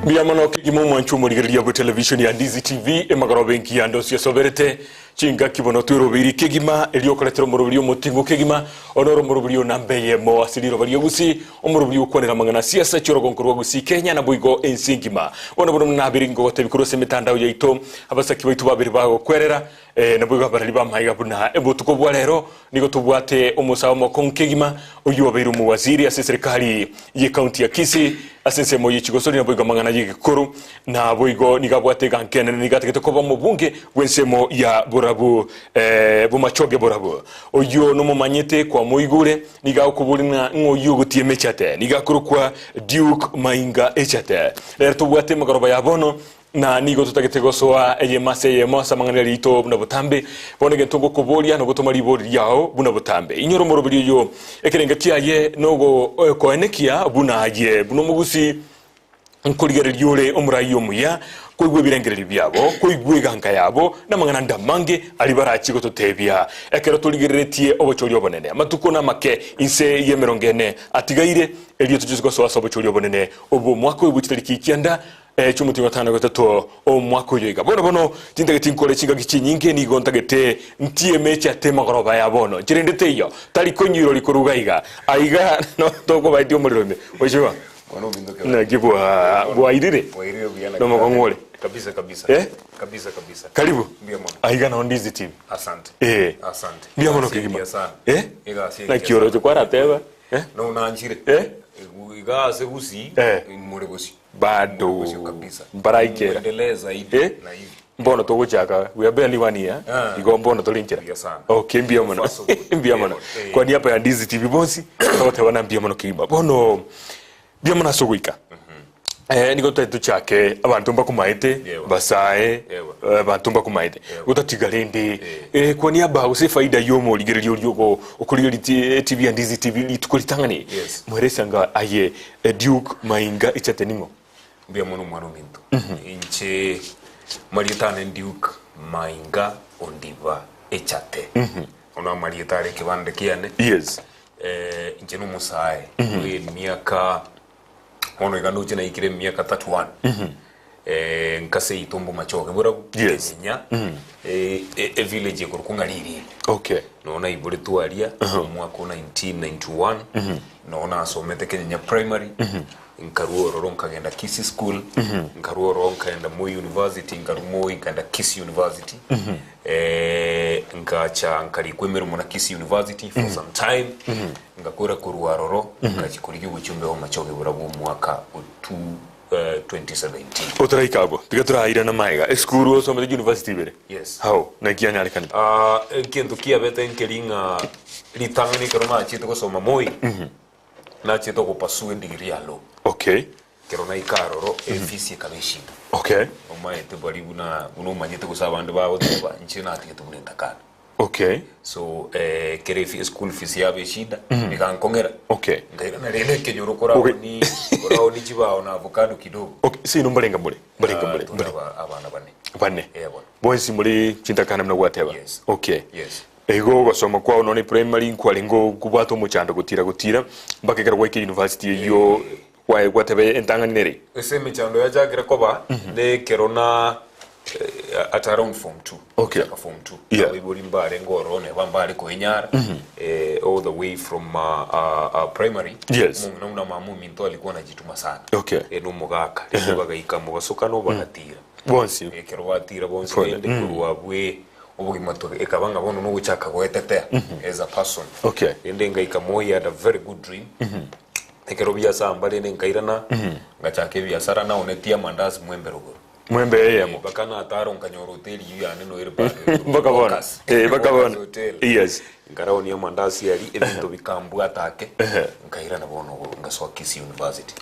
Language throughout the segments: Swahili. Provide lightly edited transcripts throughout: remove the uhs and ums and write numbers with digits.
Biamano kigimo mwanchu murigeria bu television ya Ndizi TV emagaro benki ya ndosi soberete chinga kibono twirubiri kigima elio koletero murubiri mutingo kigima onoro murubiri nambeye mo asiliro bari gusi omurubiri ukonera mangana siasa chorogonkorwa gusi Kenya na buigo ensingima ono bono nabiringo gote bikuru semitandao yaito abasaki baitu babiri bago kwerera na buigo barali ba Mainga buna ebutuko bwalero nigo tubwate omusawo mo konkigima uyu wabiru mu waziri ya serikali ye county ya Kisii asense mo yichigosori na buigo mangana yigikuru na buigo nigabwate gankene nigategete ko bamubunge wensemo ya Borabu Bomachoge Borabu uyu no mumanyete kwa muigure nigakubulina ngoyu gutie Echate nigakurukwa Duke Mainga Echate lero tubwate magaroba yabono na nigo tutagetegosoa eye masa mangana lito buna butambe bonege ntongo kubolia no gutomari bori yao buna butambe inyoro morobiri yo ekerengetia ye nogo koenekia buna ye buno mugusi nkuligere lyole omurayo muya kuigwe birengereri byabo kuigwe ganka yabo namangana ndamange ali barachi gototebya ekero tuligeretie obochori obonene matuko na make inse yemerongene atigaire elio tujusko so obochori obonene obo mwako ibutitariki kianda chumuti watana gotato o mwako yoiga bono tindageti nkole chinga gichinyinge ni gontagete ntie mecha tema goroba ya bono jirendete yo tali konyiro likurugaiga aiga no toko baitio mulirome ojiwa Wano bindo kwa na gibu wairire no mokongole kabisa kabisa karibu Biamono aiga na Ndizi TV asante asante Biamono kigima ega na kioro chukwara teba no nanjire iga segusi muregosi bado kabisa baraikera endeleza hivi na hivi mbono togochaka we are barely 1 year igo mbono tolinchera okay Biamono kwa niaba ya Ndizi TV bonsi wote wana Biamono kigima bono Biamono soguika niko tuchake abantu mbakumaite basae abantu mbakumaite utatigalende kwa niaba use faida yomo ligererio lyoko okulio TV ya Ndizi TV litukulitangani mweresanga aye Duke Mainga Echate ningo Biamono mwana minto inche marietane Duke Mainga ondiva Echate ona marietare kibande kiane inche no musae miaka ono igano chena ikire miaka 31 nkase itombo Bomachoge Borabu nya village kurkungariri nona ibure tuaria mwaka 1991 nona asomete Kenya primary nkaruo roronka ngenda Kisii school nkaruo roronka ngenda Moi University nkarumo ngenda Kisii University ngacha nkari kwemero mona Kisii University for some time ngakora kuruwa roro ngachikuriyo buchumbe wa Bomachoge Borabu mwaka 2017 otaraikabo tigatura na Mainga school somete university bere how na kianyale kan kento kia beta nkeringa litangani karoma chito ko soma Moi na chito ko pasu degree yalo kerona ikaroro efisi kabishida omaete bari uno manyete ko sabande bawo tuba nchina atike munenda kana so kerefi school fees yabe shida nikankongera ngaira na rene kenyoro korao ni chibao na avocado kidogo si no mbalenga mule abana bane boys muri chintakana mna gwateba ego basoma kwa none primary nkwalingo kubwato muchando gutira mbakegera kwa university yo kwa gwatebe entanganere ese michando yajagira koba ne kerona at around form 2 form 2 we bori mbare ngoro ne bambare ko enyara all the way from primary muna mamu minto alikuwa anajituma sana no mugaka bagaika mugasoka no bagatira bonsi kero batira bonsi ende kuruwa bwe ubugimato ekabanga bono no guchaka goetete as a person ende ngaika moya had a very good dream ekero biasa mbale ne nkairana ngachake biasara na onetia mandazi mwembe yemo bakana ataro nkanyoro hotel yane no irba bakabona ngaraoni mandazi yali evento bikambu atake nkairana bono ngaswa Kisii University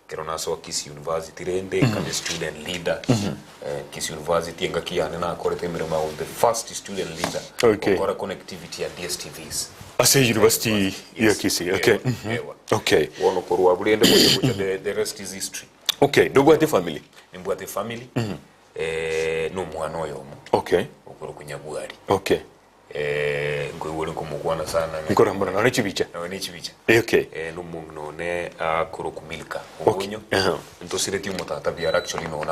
kero naso Kisii University rende kama student leader Kisii University ngakiane na korete mirema on the first student leader for connectivity at DSTVs ase university ya Kisii wono korwa bulende kuja the rest is history ndobwate family nimbwate family no mwana oyo okoro kunyabwari ngoyore kumugwana sana ngora mbona none chibicha okay no ne akuru kumilika ubunyo ntosireti umutata bya actually no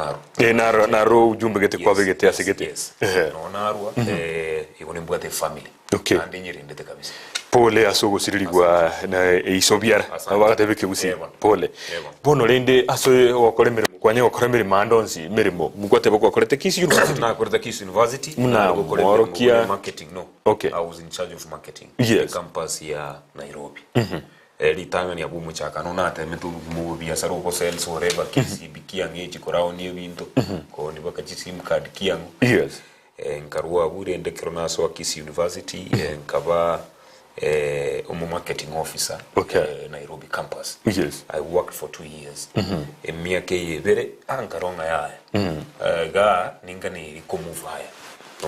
naro naro ujumbe gete kwa begete asigete no narwa ibone mbwate family andi nyirindete kabisa pole asogo siriligwa na isobiara abagate beke busi pole bono rende aso wakore mirimo kwanye wakore mirimo andonsi mirimo mugwate bako wakorete Kisi University na korete Kisi University na morokia marketing no okay I was in charge of marketing yes. campus ya Nairobi litanga ni abumu chaka no nate metu mu biashara uko sales whatever Kisi bikiange chikorao ni bintu ko ni baka sim card kiango yes nkarua bure ndekero naso wa Kisi University nkaba marketing officer Nairobi campus yes I worked for 2 years emiaka yebere ankaronga yae ga ninga ni komove haya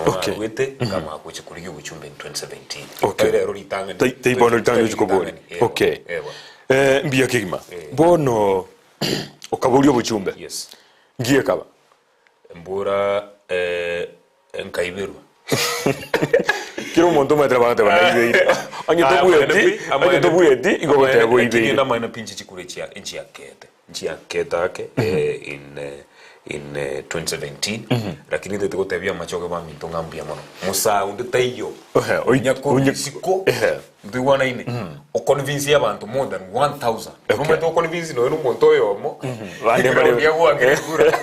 okay wete kama akuche kuri ubuchumbe in 2017 okay rero litanga tai bono litanga yikoboni okay mbia kigima bono okabuli obuchumbe yes ngiye kaba mbura nkaiberu kiro monto ma trabajante bana ibe anye tobueti igogote bo ibe na maina pinchi chikure chia nchi ya Ketake in 2017 lakini ndetego tabia machoke ba mintonga mbia mono musa undetaiyo onyako ndiwana ine o convince abantu more than 1000 no meto convince no monto yomo vale vale yawa ngekura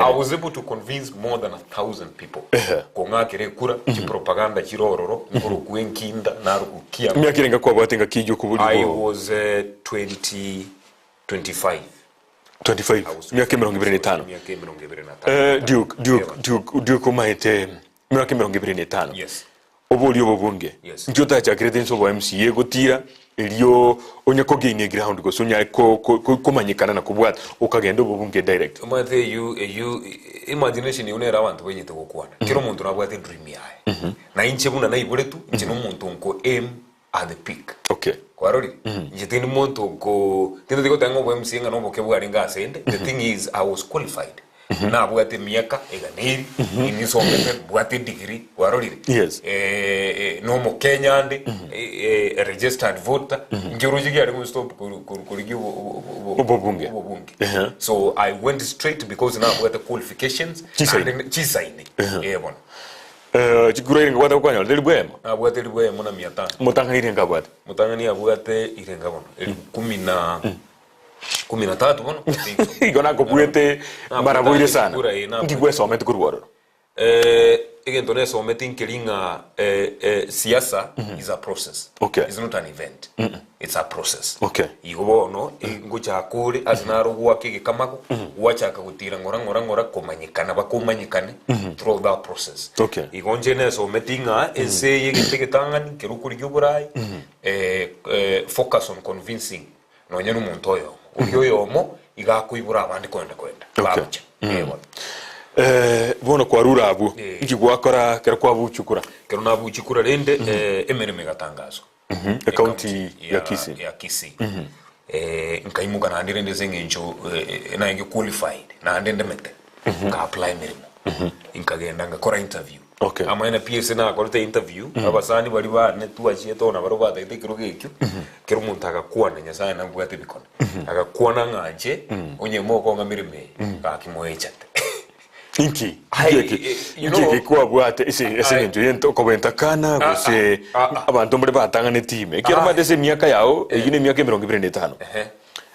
I was able to convince more than 1000 people konga kire kura ki propaganda kirororo ngoro kwenkinda narukukia myakirenga kwa batenga kijo kubuli I was 25 miaka 25 Duke maite miaka 25 yes oboli obobunge njota cha credence obo MCA gotira elio onyako gain ground go sonya ko manyikana na kubwata ukagenda obobunge direct mate you imagination yonera abantu benyete gukwana kiro muntu nabwate dream yae na inche buna na iboretu inche no muntu nko aim at the peak okay kwarori njitini muntu ko tinde diko tango bwe msinga no boke bwari ngasende the thing is I was qualified na bwate miaka eganeri inisomete bwate degree kwarori yes no mo Kenya ande registered voter ngiruji yari ku stop kurigi obobunge so I went straight because now bwate qualifications chisaine bona chikure ngwata kwanya ndeli bwema abwate libwema na 500 mutanga irenga bwate mutanga ni abwate irenga bono 13 bono igona ko bwete marabuire sana ngigwe somete kurwaro again don't so meeting kelinga siasa is a process it's not an event it's a process igobono ngucha akure azinaro gwake kamako wachaka gutira ngora komanyikana bakomanyikane through that process igonje ne so meeting ese yegitegetangani kerukuri gyuburai focus on convincing no nyene umuntu oyo yomo igakuibura abandi kwenda babucha bono kwa rurabu ikigwakora kera kwa buchukura kero na buchukura rende emereme gatangazo county ya Kisi nkaimuka na ndire ndeze ngenjo na nge qualified na ndende mete ka apply merimo nkagenda ngakora interview ama ina PS na akorete interview abasani bari bane tuachiye tona baro batete kiro gekyo kero muntu akakwana nyasaye nangwate bikona akakwana nganje onye moko ngamirime ka kimo Echate inki kwa bwate ese nje yento ko bentakana gose abantu muri batangane time kira madese miaka yao yine miaka 25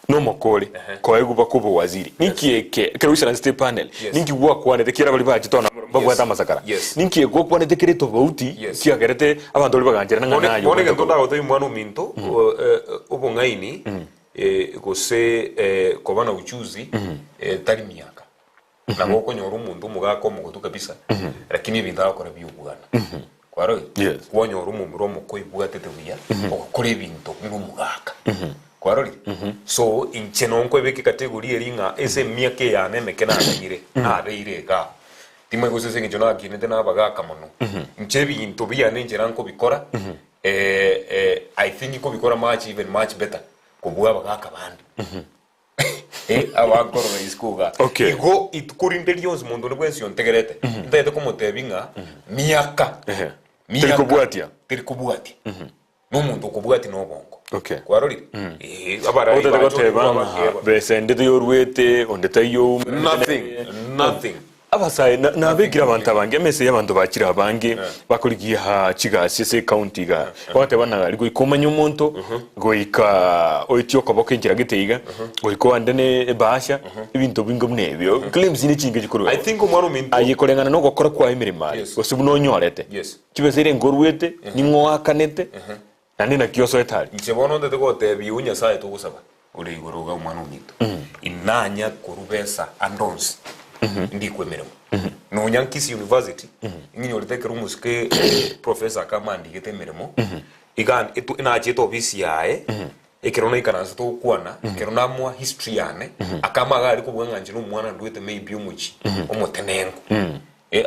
no mokole ko eguba kubo waziri ninki kero isana state panel ninki gwa kwane te kira bali bajitona babwata masakara ninki gwa kwane te kire to vote kiagerete abantu bali baganjira nanga nayo bone ngendo dawo to mwana minto ubongaini gose ko bana uchuzi tari miaka na boko nyoro umuntu mugako mugutu kabisa lakini ibintu akora byubugana kwaro kwonyoro umuntu mukko ibugate tebuya okora ibintu n'umugaka kwaro so incheno nko ebeke kategori eringa ese miake ya nemeke na agire areirega timwe gose senge jona aginete na bagaka mono nche bintu biyane njera nko bikora I think ko bikora much better kubuga bagaka bandi abakoro iskuga Okay. igo itukurindelionzi mundu ne bwensi ontegerete ndete komotebinga miaka terikubwatia n'omuntu okubwati n'obongo kwarori abara besendete yorwete ondete yo nothing abasai nabegira abantu abange mese y'abantu bakira abange bakurikiye ha Kigasi se county ga kwate bana ariko ikomanya umuntu goika oityo koboke ngira giteiga goiko andene bahasha ibintu bingo mnebyo claims ni kinge gikuru I think umwaro mintu ayikorengana no gukora kwa emirima osubu no nyorete kibesere ngorwete nimwo wakanete nani na kyoso etali nchebono ndete gote biunya sae tugusaba uri guruga umwaro mintu inanya kurubesa andons ndikwemeremo no Nyankisi University ingini olitekera umusike professor Kamandi getemeremo igan etu inacheto ofisi yae ekirona ikananza to kwana kirona mwa history yane akamaga ari kubwanganje n'umwana ndwete maybe umuchi omotenengo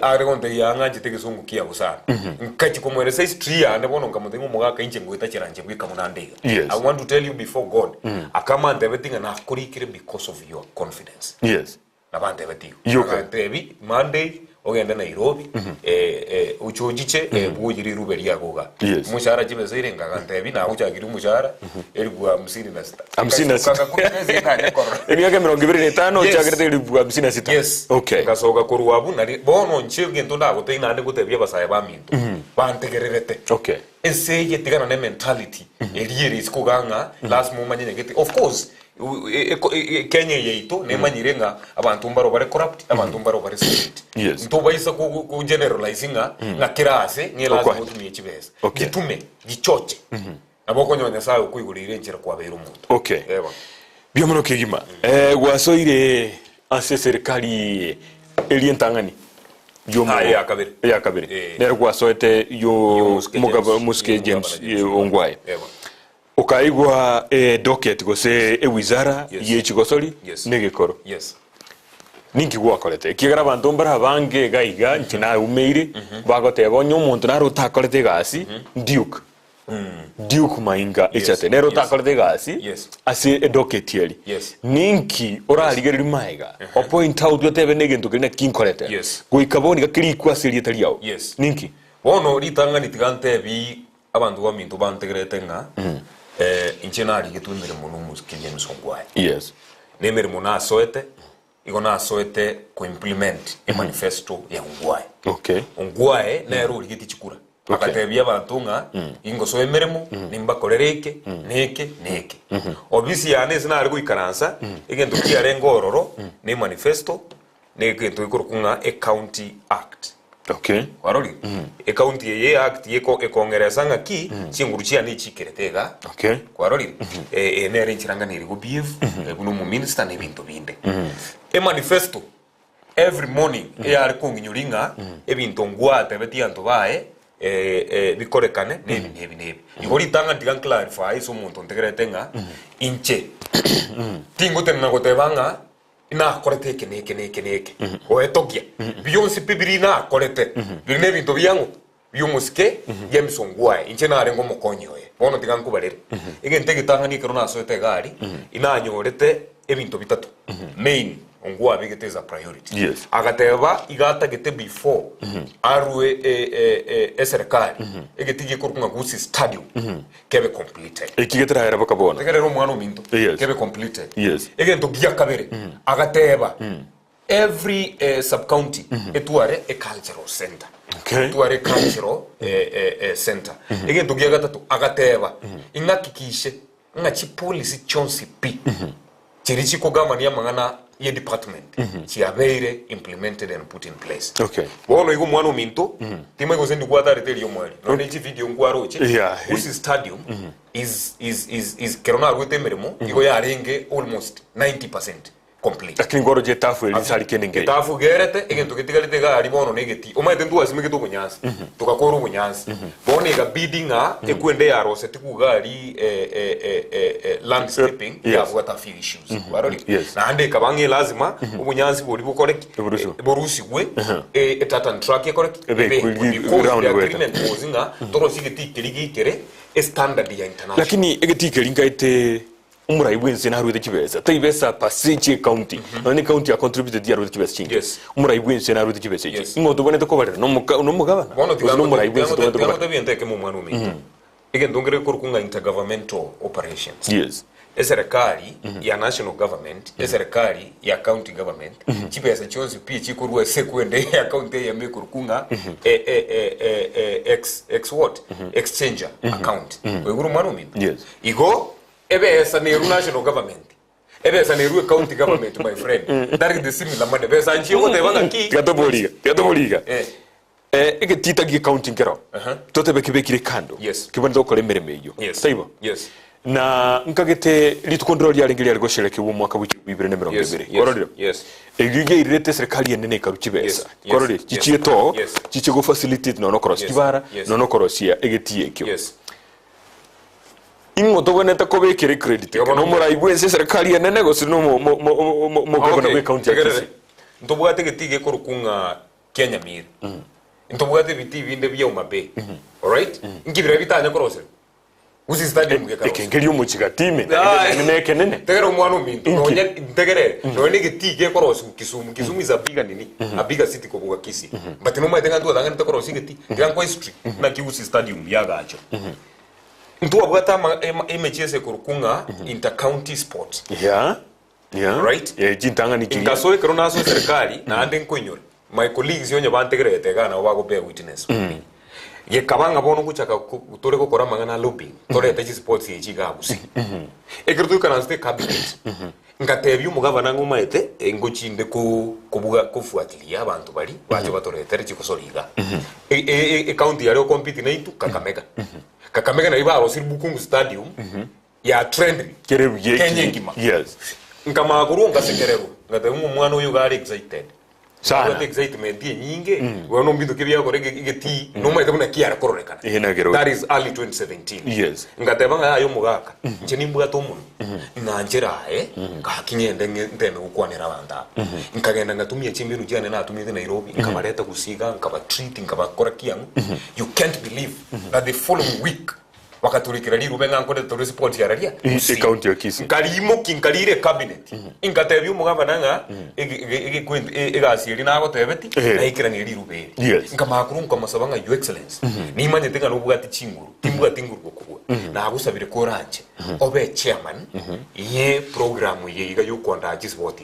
ari onde yanga gitegesungu kiya busana nkati komweresa history yane bono ngamutengo mugaka inje ngwita kiranje bwika munandega I want to tell you before God akamanda everything na kurikire because of your confidence nabande batiyo tebi Monday ogenda Nairobi uchojiche bugiri ruberi yagoga mushara kibese irenga kantebi na uchagira umushara erigwa 56 emyaka 25 uchagirete erigwa 56 okay gasoga kuruwabu nari bono nchirge ntunda goteina ande gutebya basaye baminto bantegererete okay eseye tigana ne mentality eriere iskuganga last moment nyegete of course Kenya yeito nemanyirenga abantu mbaro bare corrupt abantu mbaro bare secret ntobayisa ku generalizinga na kirase nyelaza mutumye kibeza gitume gichoche aboko nyonya sayo kwigurire njira kwa bero umuntu okay byomono kigima gwasoire ase serikali elientangani ya kabiri nero gwasoete yo mugabo muske James Ongwae ukaigwa docket gose wizara yechigosori negekoro ninki gwakorete kigara abantu mbara bange gaiga ntina umeire bagoteba onyo umuntu naro utakorete gasi Duke Mainga Echate nero utakorete gasi ase docket yeli ninki orarigerira maiga o point out yotebe negento kina kinkorete goikaboni gakiri kwaseri etali yawo ninki wono ritangani tigante bi abantu bamintu bantegerete nga inchenari getumire muno muskije musongwaye nemere mona soete igona soete ko implement manifesto ya Ongwae Ongwae nero rigiti chikura akatebya abantu nga ingo so emeremo nimba kolereke neke obisi yane sinari guikaransa igendo kiarengo ororo ne manifesto negento ikorukunga a county act waroli county ye act yeko ekongereza nga ki chinguruchia ni chikeretega waroli nere nchiranga niri go behave buno mu minister ne bintu binde manifesto every morning ari kunginyuringa ebintu Ongwate betianto bae bikorekane nebi igori tanga digan clarify so muntu ntegeretenga inche tingo tenna gotebanga ina korete keneke oetogia biyonsi pibirina korete birine bintu byangu byumuske James Ongwae inche na arengo mokonyo bono digan kubarere igente gitanga ni kerona so etegari ina nyorete ebintu bitatu main Ongwae bigiteza priority agateba igata gete before arwe serikali egetije kurunga gusi stadium kebe completed ekigetera era bakabona tegerero mwana minto kebe completed egento giya kabere agateba every sub county etuare a cultural center etuare cultural center egento giya gatatu agateba ingakikishe ngachi policy chonsi pi chirichi kogama ni amangana ye department chiabeire implemented and put in place wono igo mwana minto timwe go sendi kwata reteli yo mwali no ne video ngwaroche this stadium is kerona rwete meremo igo ya renge almost 90% complete akini ngoro je tafu elisali kenenge tafu gerete egento kitigalite ga ari bono negeti omaite ndu asime kito kunyansi tukakoro kunyansi bono ega biddinga ekwende ya rose tikuga ari landscaping ya water issues baroli na ande kabange lazima ubunyansi buri bukoreki borusi gwe etatan track ekoreki ground agreement mozinga toro sigeti kirigi kere standard ya international lakini egeti keringa ite umuraibu ense na harude kibesa taibesa passage county none county ya contributed ya harude kibesa chingi umuraibu ense na harude kibesa chingi ngoto bonete ko barera no mugabana no umuraibu ense to bonete ko barera biente ke mu mwana umi ige ndongere korukunga intergovernmental operations serikali ya national government serikali ya county government kibesa chonzi pia chikurwa sekwende ya county ya mekurukunga exchanger account weguru mwana umi igo ebesa ne national government ebesa ne county government my friend that is the similar money besa nchi yote banga ki gatoboliga ege tita gi county ngero tote bekibekire kando kibanda okore mereme yo saibo na nkagete litukontrol ya lingili algo sheleke wo mwaka wa 2022 kororero egige irete serikali yenene karukibesa kororero chichieto chichego facilitate no cross kibara no cross ya egetie kyo ingo toboneta ko bekire credit no muraibu ense serikali yenene go sino mo governor we county akisi ntobwate getige korukunga Kenya mir ntobwate biti binde bya umabe all right ngibira bitanya korosero usi stadium ke karo ekengeri umuchigatime neke nene tegero mwana mintu nonya tegere none getige korosu kisumu is a big nini a bigger city ko buga kisi but no maitenga ndo danga nte korosu geti gran history na ki usi stadium ya gacho ntu abwata MHS korukunga intercounty sport right jintanga ni kinga so ikero naso serikali na ande nkoinyore my colleagues yonye bantegere tegana wago bear witness ye kabanga bono kuchaka utore ko kora mangana lobby tore techi sports ye chiga busi ekirtu kana ste cabinet ngatebi umugabana ngumaete ngochinde ko kubuga kufuatilia abantu bali baje batore techi kusoriga county yaro compete na itu kakamega na ibaro siribukungu stadium ya trend kerebu ye kenyengima nkama kurunga sekerero ngate umwana uyu gari excited sana excitement nyinge wono mbindu kibya korege igeti no maite kuna kiara koronekana that is early 2017 ngatebanga ayo mugaka nje nimbuga to muno na njera kakinyende ndeme ukwanira banda nkagenda ngatumia chimbinu cyane natumye Nairobi nkabareta gusiga nkaba treat nkabakora kiyangu you can't believe that the following week wakaturikira liru benga nkode to report ya radia county okisi kalimo kinkalire cabinet ingatebi umugabana nga egasieri na gotebeti na ikira ni liru be nkamakuru nkamasabanga your excellence ni manye tenga no bugati chinguru timbuga tinguru kokugwa na agusabire ko ranje obe chairman ye program ye iga yo konda sport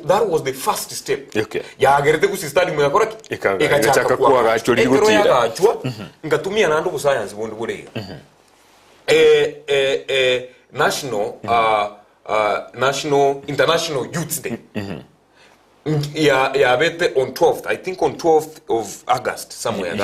that was the first step ya gerete ku stadium ya koraki ikachaka kwa gacho ligutira ngatumia na ndo ku science bondu burega International Youth Day. Yeah, bete on 12th. I think on 12th of August somewhere.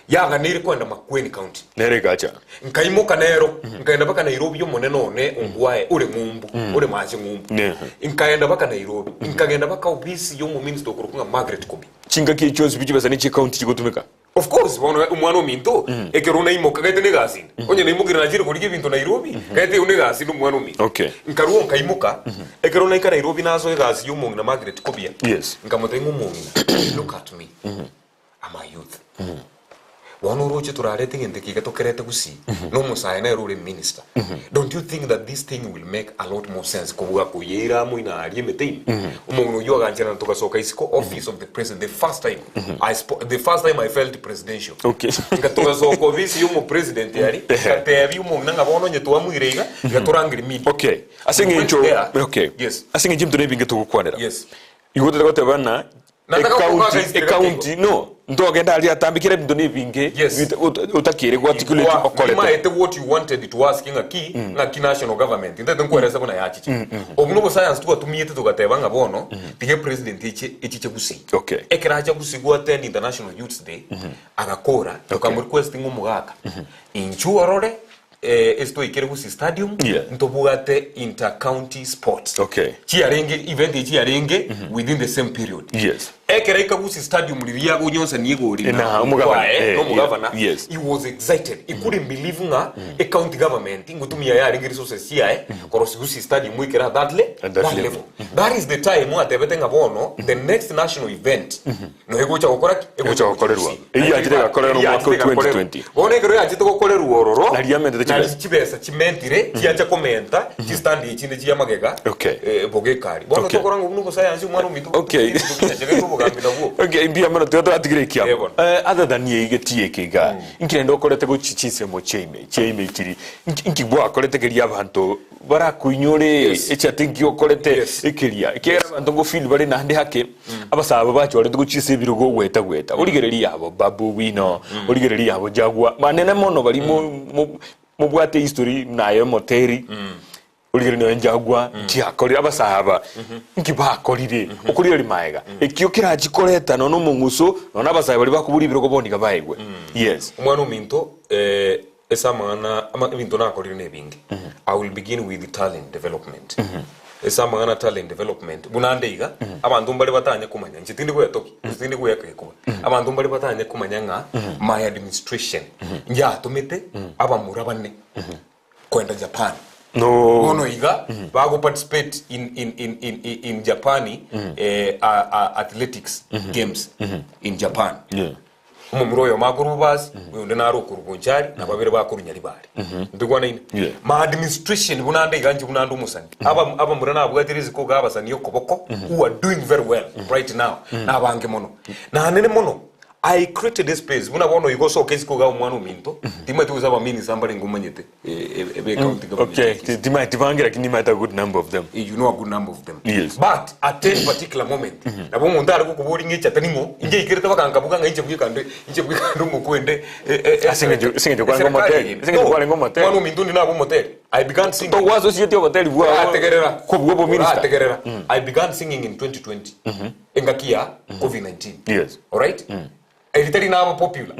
Yeah, ganiri kwenda Makueni County. Nere gacha. Nkaimoka nero, nkaenda baka Nairobi yo moneno ne ongwae ule ngumbu, ule maji ngumbu. Nkaenda baka Nairobi, nkagenda baka obisi yo mu minister okurukunga Margaret Kobi. Chinga ki chose bichi basani chi county chikotumika. Of course, umwana minto ekerona imoka gaite negasi. Onye na imukira najiri kuri bintu Nairobi, gaite unegasi n'umwana minto. Okay. Nkaruo nkaimuka ekerona ika Nairobi nazo egasi y'umuntu na Margaret Kobia. Yes. Nkamutenga umuntu. Look at me. I'm a youth. Wano roche turarete ngende kika tokerete gusi. No musaya na rule minister. Don't you think that this thing will make a lot more sense kubuga kuyera mu ina ali metein. Umuntu yo ganjana tokasoka isiko office of the president the first time I felt presidential. Okay. Ngatokasoka office yo mu president yari. Katebi umuntu nanga bono nye tuwa muirega gatorangiri media. Okay. Asinge incho. Okay. Yes. Asinge jimtu nebinge tukukwanira. Yes. Igote gote bana county no ndo agenda ali atambikire bintu nebinge utakire ku articulate okolete maete what you wanted to ask nga ki na ki national government ndete nkoresa bona yachichi obnugo science tu atumiyete tugatebanga bono tige president echiche gusi okay ekiracha gusi go attend international youth day agakora tukam requesting umugaka inchuarore esto ikere gusi stadium ntobugate intercounty sports okay chiarenge event chiarenge within the same period yes ekera ikagusi stadium liria gunyonsa niego ri na umugavana yes, he was excited. He couldn't believe nga a county government ngutumia ya ringi resources cia korosi gusi stadium ikera that level. That is the time what everything abono the next national event no egocha gukora gukorerwa iyi ajire gakorerwa mu mwaka 2020 bone kero ajite gukorerwa ororo na riamende chibesa chimentire kiacha komenta chistandi ichinde chia magega bogekari bono tokora ngo nuko science umwana mitu okay mbia mano tuyo atigire kia other than ye getie kiga inkirendo korete guchichise mo cheme kiri inkibwa akorete keria abantu barakuinyore Echate ngio korete ikiria kera abantu go feel bari nande hake abasaba bacho bari guchise birugo gweta urigereri yabo babu wino urigereri yabo jagwa manene mono bari mu bwate history nayo moteri urigereri no njagwa tiakori abasaba nkibakorire ukuri ri maega ekyo kiragikoreta no munguso no abasaba bari bakuburi birugo bondiga baigwe yes umwana uminto esa mana ama ibintu nakorire nebingi. I will begin with the talent development. Esa mana talent development bunandeiga abantu mbali batanye kumanya njitindi gwetoki njitindi gwekekuba abantu mbali batanye kumanya nga my administration nja tumite abamurabane kwenda Japan no iga bago participate in Japani athletics games in Japan umumuroyo makuru basi undi naro kurubunjari nababere bakuru nyari bari ndugwana ine ma administration bunande ganje bunande umusani aba murana abwatirize ko gabasani yokoboko who are doing very well right now nabange mono na nene mono I created this space buna bono yugo so kesi ko ga umwana uminto timati uzaba mini sambari ngumanyete ebe county government okay timati vangira kinimata good number of them you know a good number of them yes. But at a particular moment nabo muntu ari kukuburi ng'Echate nimo inje ikireta bakanga buga nga inje bwikando mukwende singe kwa motel mwana uminto ni nabo motel I began singing to was society of hotel bwa ategerera ko bwo minister ategerera I began singing in 2020 engakia COVID-19 yes all right Eritrea now popular.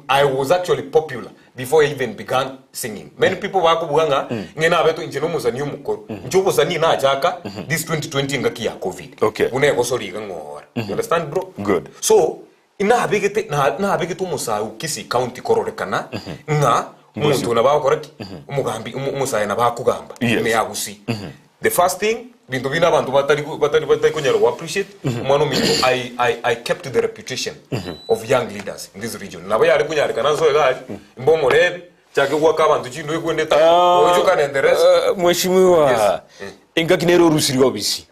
I was actually popular before I even began singing. Many people wako buganga ngena beto injeno musani umukoro. Njubo sani na achaka this 2020 ngaki ya COVID. Okay. Une gosori ngora. You understand bro? Good. So ina habigete musa ukisi county kororekana nga umuntu na bakoraki umugambi umusaye na bakugamba me yagusi. The first thing bintu bina abantu batari kunyaro appreciate umwana mintu I kept the reputation of young leaders in this region nabo yari kunyari kana so gali imbomo rebe cyake kwa kabantu kintu ekwendeta ojuka nendereza mweshimiwa ingakinero rusiriwa bisi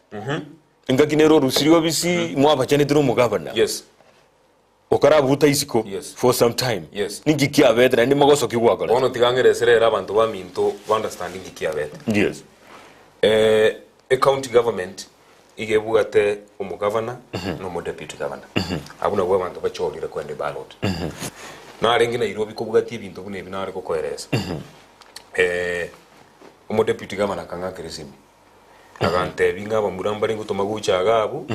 ingakinero rusiriwa bisi mwaba cyane tiro mugabana yes okarabuta isiko for some time ningikia betra ndi magoso kigwakora ono tigangereserera abantu ba mintu understanding ikia betra yes a county government igebugate umugavana no mo deputy governor abuna bwa bantu bacholira kwende ballot na arengi na Nairobi ko bugati ibintu bune binare ko koereza umo deputy governor kanga keresimi agante binga bamuramba ringo to magucha gabu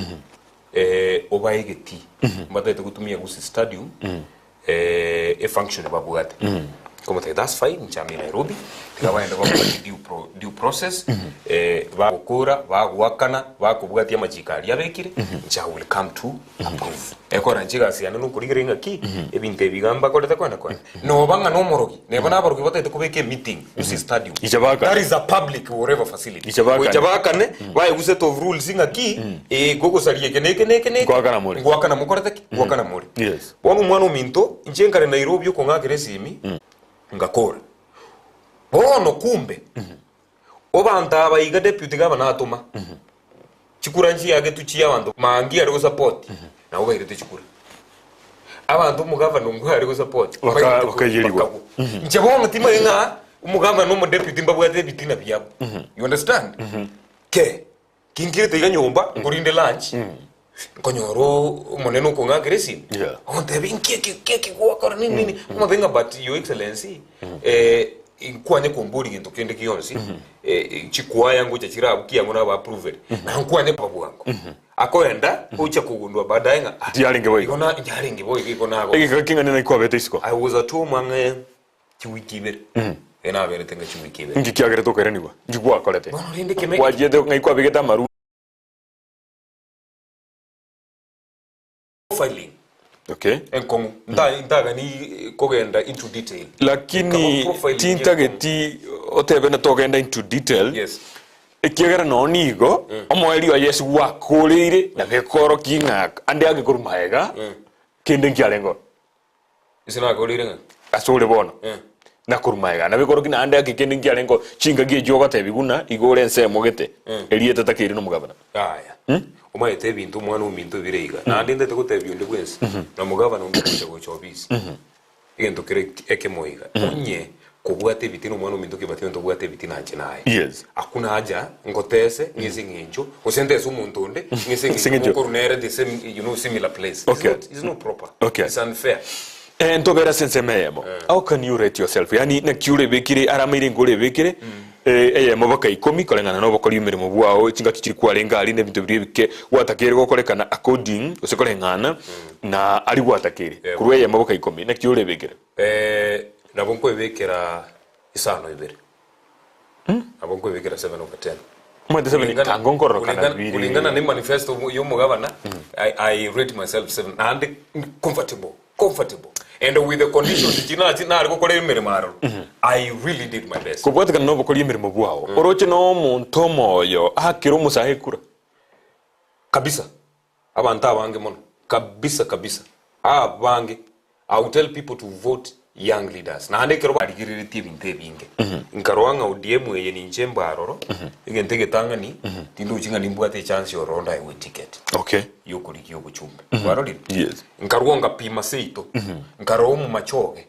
obaigeti mbatete kutumia gusi stadium a function babugate como te das fine nchami Nairobi tikabaenda kwa due process bakura bagwakana bakubugatia majikari yabekire ncha will come to approve ekora njiga siana no kurigiringa ki ebinte bigamba koleta kwana no banga no morogi neba naborogi batete kubeke meeting usi stadium that is a public whatever facility ichabaka ne baye set of rules inga ki gogo saliye kene gwakana mukoreta ki gwakana muri yes bono mwana minto njenkare Nairobi ko ngakire simi ngakora bono kumbe obanta abayiga deputy governor atuma chikura nji yage tuchi abantu mangi ari go support na obaire tuchikura abantu mu governor ngo ari go support bakayiriwa nje bono tima inga umugamba no mu deputy mbabwate bitina byabo you understand ke kingire tega nyomba ngurinde lunch konyoro moneno ko ngagresi onde binki kwa kora nini umabenga but your excellency kwanye kumburi gintu kende kiyonsi chikwa yangu cha chirabu kiyangu na ba approve na kwanye babu wangu akoenda ucha kugundwa baadaye nga yaringe boy ikona yaringe boy ikona go kinga nene kwa beta isiko I was at home mange chiwikibere ena bere tenga chiwikibere ngikiagere to kereniwa ngikwa kolete bono rinde keme wajede ngaikwa bigeta maru Okay. Enkongu. Ntaga ni kogenda into detail. Lakini tintageti otebe na togenda into detail. Yes. Ekiagera nonigo omoeri wa Yesu wakurire na gekoro king'aka ande agikuru maega kinde nkiarengo isina akurire nga asule bono na kurumaega na bikoro kina ande akikinde nkiarengo chinga gie joga tebiguna igore nsemo gete eriete takiri no mugabana aya umaete bintu mwana umintu bireiga na ande ndete gutebyo ndi bwensi na mugabana ndikuja gochobisi igento kire ekemoiga onye kubwate bitino mwana umintu kibatino to bwate bitina naye yes akuna haja ngotese ngisi nginjo usentese umuntu onde ngisi nginjo korunere the same similar place. Okay. It's not proper. Okay. It's unfair. Ntobera sense meyemo how can you rate yourself yani na kiure bekire aramire ngore bekire mabaka 10 kolengana no bokori mirimo bwao chinga kichiri kwarenga ali ne bintu bibike watakere gokorekana according usekolengana na ali watakere kurwe mabaka 10 na kiure bekire nabonko ebekera isano ibere nabonko ebekera 7 over 10 mwende 7 kangonkoro kana biri kulingana ni manifesto yo mugabana I rate myself 7 and comfortable and with the conditions tina ari gukora imirimo raro I really did my best kubwatika no bokora imirimo bwao oroche no muntu moyo akiro musahekura kabisa abantu abange mono kabisa abange I will tell people to vote young leaders na ande kero barigirire tibinte binge nkarwanga ODM ye ni njemba aroro igentege tangani tindu chinga nimbwate chance yo ronda I will ticket okay yokuri kyogo chumbe barori yes nkarwanga pima seito nkaro mu machoge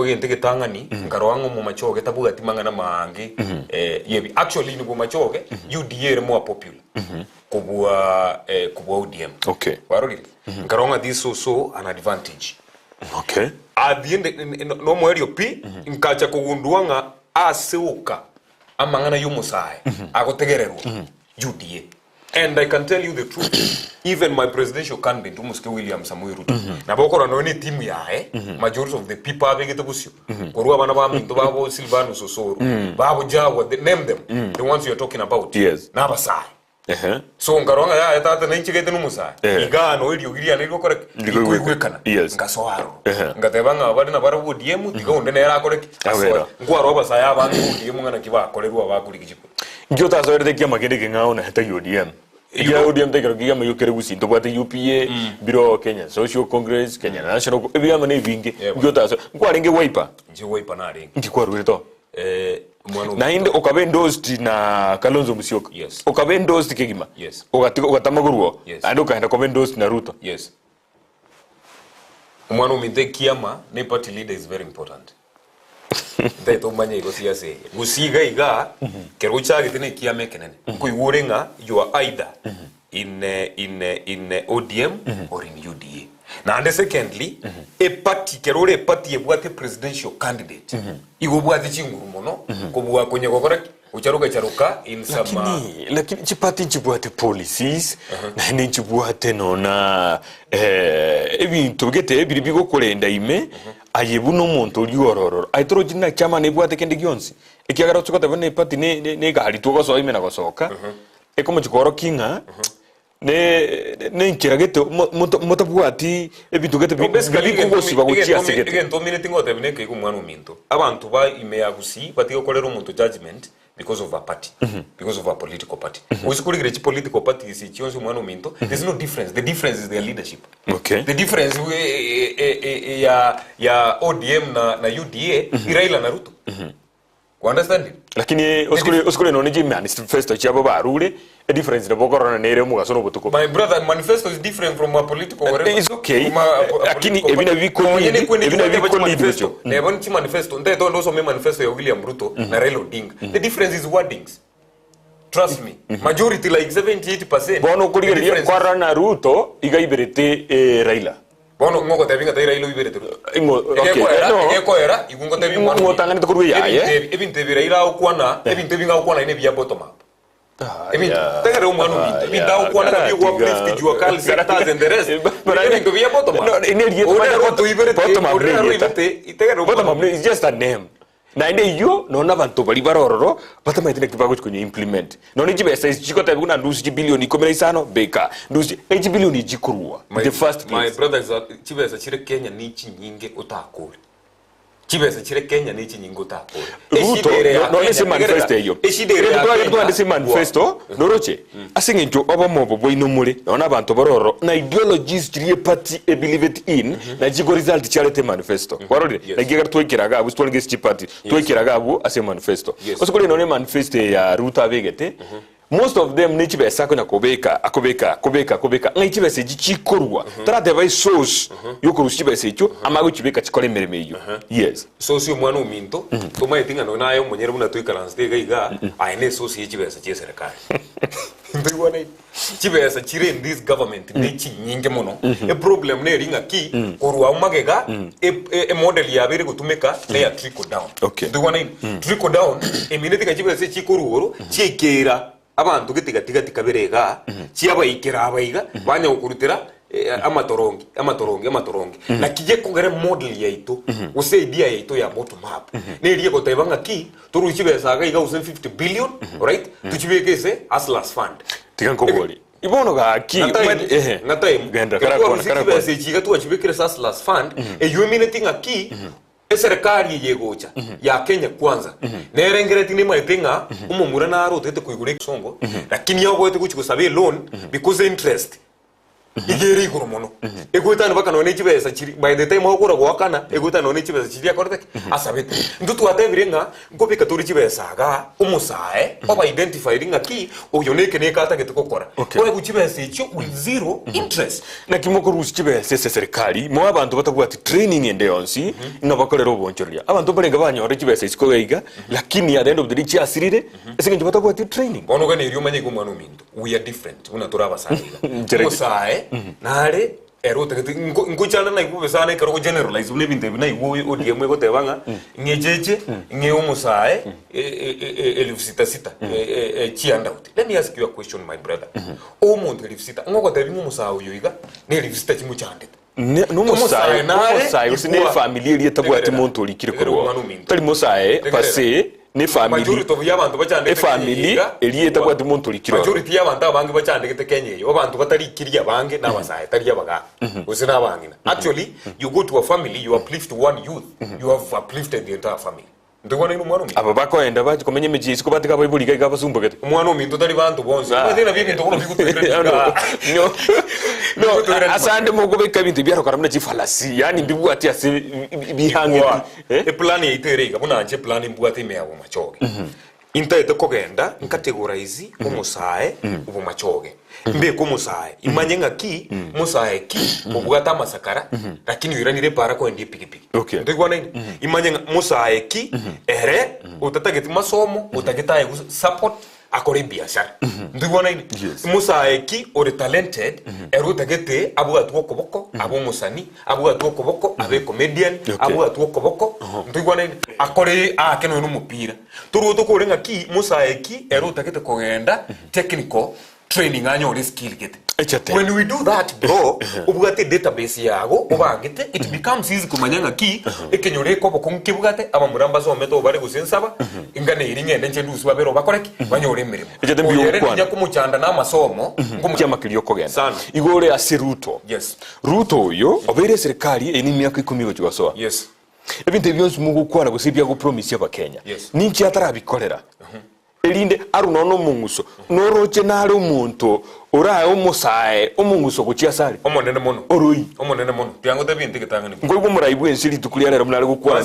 ngentege tangani nkarwanga mu machoge tabuga timangana mangi yebi actually ni mu machoge UDA more popular kubwa ODM okay barori nkarwanga this so an advantage okay at the end no mwerio pi nkacha kugundua nga aseuka amangana yumusai agotegererwa UDA and I can tell you the truth even my presidential candidate umuske William Samuel Ruto na bokora no ni team yae majority of the people abegete busyo korwa bana ba minto babo Silvano Sosoro babo Jawa name them the ones you are talking about yes na basai so ngaronga ya tata na inchigete numusai igano ili ugiria nilwo kore igwekana ngasoaro ngatebanga abari na barabu ODM tigonde na era kore ngwaro basai abantu ODM ngana kibakorerwa abakuri kijipo ngyo tazoerete kia magende kengao na heta ODM ya ODM tekero kia mayukere gusi ntobate UPA biro Kenya Social Congress Kenya National ebya mane vinge ngyo tazo ngwarenge wiper na ring ngikwarure to na inde okabendost na Kalonzo Musyoka yes okabendost kegima yes okatamagurwo ande ukaenda okabendost na Ruto yes umwana umite kiama ne party leader is very important Ndeto manye go siasa gusiga iga kero chage tene kiame kenene kuigurenga you are either in ODM or in UDA na and secondly a party kerore party ebwate presidential candidate igobwate chinguru mono kubwa kwenye kokore ucharuka in some lakini chipati chibwate policies na ni chibwate nona ebintu gete ebiri bigo kolenda ime ayebu no muntu liororo aitrojina chama ne bwate kende gyonsi ekiagara tsukota bane party ne gari to goso ime na gosoka ekomo chikoro kinga ne nkiragete mutabwati ebintu gete bikugosi baguchia segete igento minute ngote bineke ku mwana uminto abantu ba ime yagusi batigo kolero umuntu judgment because of a party because of a political party usikurigire chi political party si chionse mwana uminto there's no difference the difference is their leadership okay the difference ya ODM na UDA Raila na Ruto you understand lakini uskule no niji manifesto chabo barure a difference the bokorona nere mugaso no butuko my brother manifesto is different from a political whatever it's okay lakini ebina biko manifesto nebon chi manifesto ndeto ndo so me manifesto ya William Ruto na Raila Odinga the difference is wordings trust me majority like 78% bono kuligeria kwa na Ruto igaiberete Raila bono ngoko tabinga taira ilo iberete eko era igungo tabi mwana ngotangani to kuruya ye ebinte biraira ukwana ebinte binga ukwana ine bya bottom up ebinte tegere umwana ebinte ukwana na byo uplift jua kali sectors and the rest ebinte bya bottom up no ine riye bottom up is just a name na inde iyo nona bantu bari barororo batamaitine kibago kwenye implement none jibesa chikota kuna ndusi bilioni 15 beka ndusi 8 bilioni jikurwa the first place. My brothers chibesa chire Kenya ni chinyinge utakuri chibesa chire Kenya ni chinyinge utakuri none se manifesto iyo eshidere manifesto noroche asinge njo oba mobo boino muri nona bantu barororo na ideologies chiriye party e believe it in na jigo result charete manifesto warore na giga twekiraga abu twongese party twekiraga abu ase manifesto osukuri none manifesto ya Ruto abegete most of them ni chibesa ko nakobeka ngai chibesa gichikorwa tarate vai source yoko chibesa icho amago chibeka chikore mereme iyo yes source yo mwana uminto tuma itinga no nayo monyere buna twikalanste gaiga aine source ye chibesa che serikali ndibona chibesa chire in this government ni chinyinge mono e problem ne ringa ki korwa umagega e model ya bere gutumeka na ya trickle down ndibona trickle down e minute ka chibesa chikoruro chikera abantu gitiga berega cyaba ikira abayiga banya ukurutira amatorongi na kije kongere model yaito use idea yaito ya bottom up neriye ko tebanga ki turu kibesa ga iga use 50 billion right tuchibekese as last fund tiganko boli ibono ga ki ngatai genda kara se chiga tu achibekere as last fund e yuminity ngaki serikali yegocha ya Kenya kwanza nerengereti ni maitinga umumura na aro tete kuigure songo lakini yago tete kuchikusabe loan because interest igeri kurumono egwita nbaka none chibesa chiri by the time okora gwakana egwita none chibesa chiri akorete asabete ndutu atebirenga ngopika turi chibesa ga umusae oba identify ringa ki oyoneke ne kata getukokora kore kuchibesa icho with zero interest na kimoko rusi chibesa serikali mo abantu batagwati training ende yonsi ngabakorera obonchoria abantu barenga banyore chibesa isiko gaiga lakini at the end of the day asirire esinge batagwati training bono gane iriyo manye kumwana uminto we are different una turaba sanira umusae nare erote nguchana na ikube sana ikaro generalize unebinte na iwo odiem go tebanga ngejeje nge umusae elifsita chianda uti. Let me ask you a question my brother. O muntu elifsita ngoko tebi umusae uyoiga ne elifsita chimuchandete umusae usine family eri etabwati muntu olikire korwa tali musae pase ne family majority of yabantu bachandete family eri etabwati muntu olikire majority yabantu abange bachandete Kenya yo abantu batari kiriya bange n'abasae tari yabaga usina abangina actually you go to a family you uplift one youth you have uplifted the entire family ndibona ino mwana aba bakoenda baje komenye meji siko batika bayibuli ga basumba gete mwana ominto tari bantu bonse badena bibintu kono bikutegera no asande mugobeka bintu byarokara muna chifalasi yani mbibu ati ase bihange e plan iterega buna anje plan mbuate me abo machoge inta ete kogenda categorize umusae ubu machoge mbe ko musae imanye ngaki musae ki ubugata masakara lakini uranire para ko ndi pikipiki ndikwana imanye musae ki ere utatageti masomo utagetaye support akore biashara ndikwana musae ki ore talented ere utagete abu atwokoboko abu musani abu atwokoboko abe comedian abu atwokoboko ndikwana akore akeno n'umupira turu tukorenga ki musae ki ere utagete kogenda technical training anyo skill get Echate. When we do that bro ubugate database yago ubangite it becomes easy kumanyanga ki ekenyore ko bokunkibugate abamuramba zo meto bari gusensaba ingane iringende nche ndusu babero bakoreki banyore mirimo ejate mbiyo njya kumucyanda n'amasomo ngumukyamakiriyo kogenda igore ase Ruto Ruto yo obere serikali eni myaka 10 gochiwasoa ebintu byonse mugu kwana gusibya go promise yaba Kenya ninki atarabikorera elinde arunono munguso noroche nari umuntu uraye umusae umunguso guchiasari omonene mono oroi omonene mono byango tabinte gitangani ngogo murayibu ensiri tukulyanera munari gukora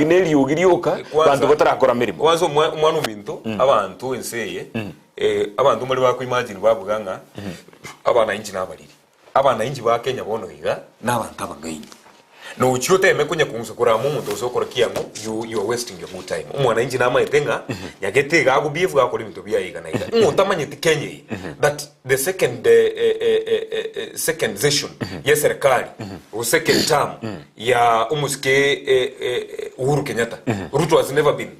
neri ryoka bantu batarakora mirimo wazo mwana uminto abantu enseye abantu muri bako imagine babuganga abana inji nabariri abana inji ba Kenya bono higa n'abantu abangayinyi no uchiyote emekunya kumusokora mumuntu osokora kiyango you are wasting your good time umwana inji nama etenga yagetega agubivu gakora ibintu byayiga nayiga umutamanye Kenya that the second session ya serikali o second term ya umuske Uhuru Kenyatta Ruto has never been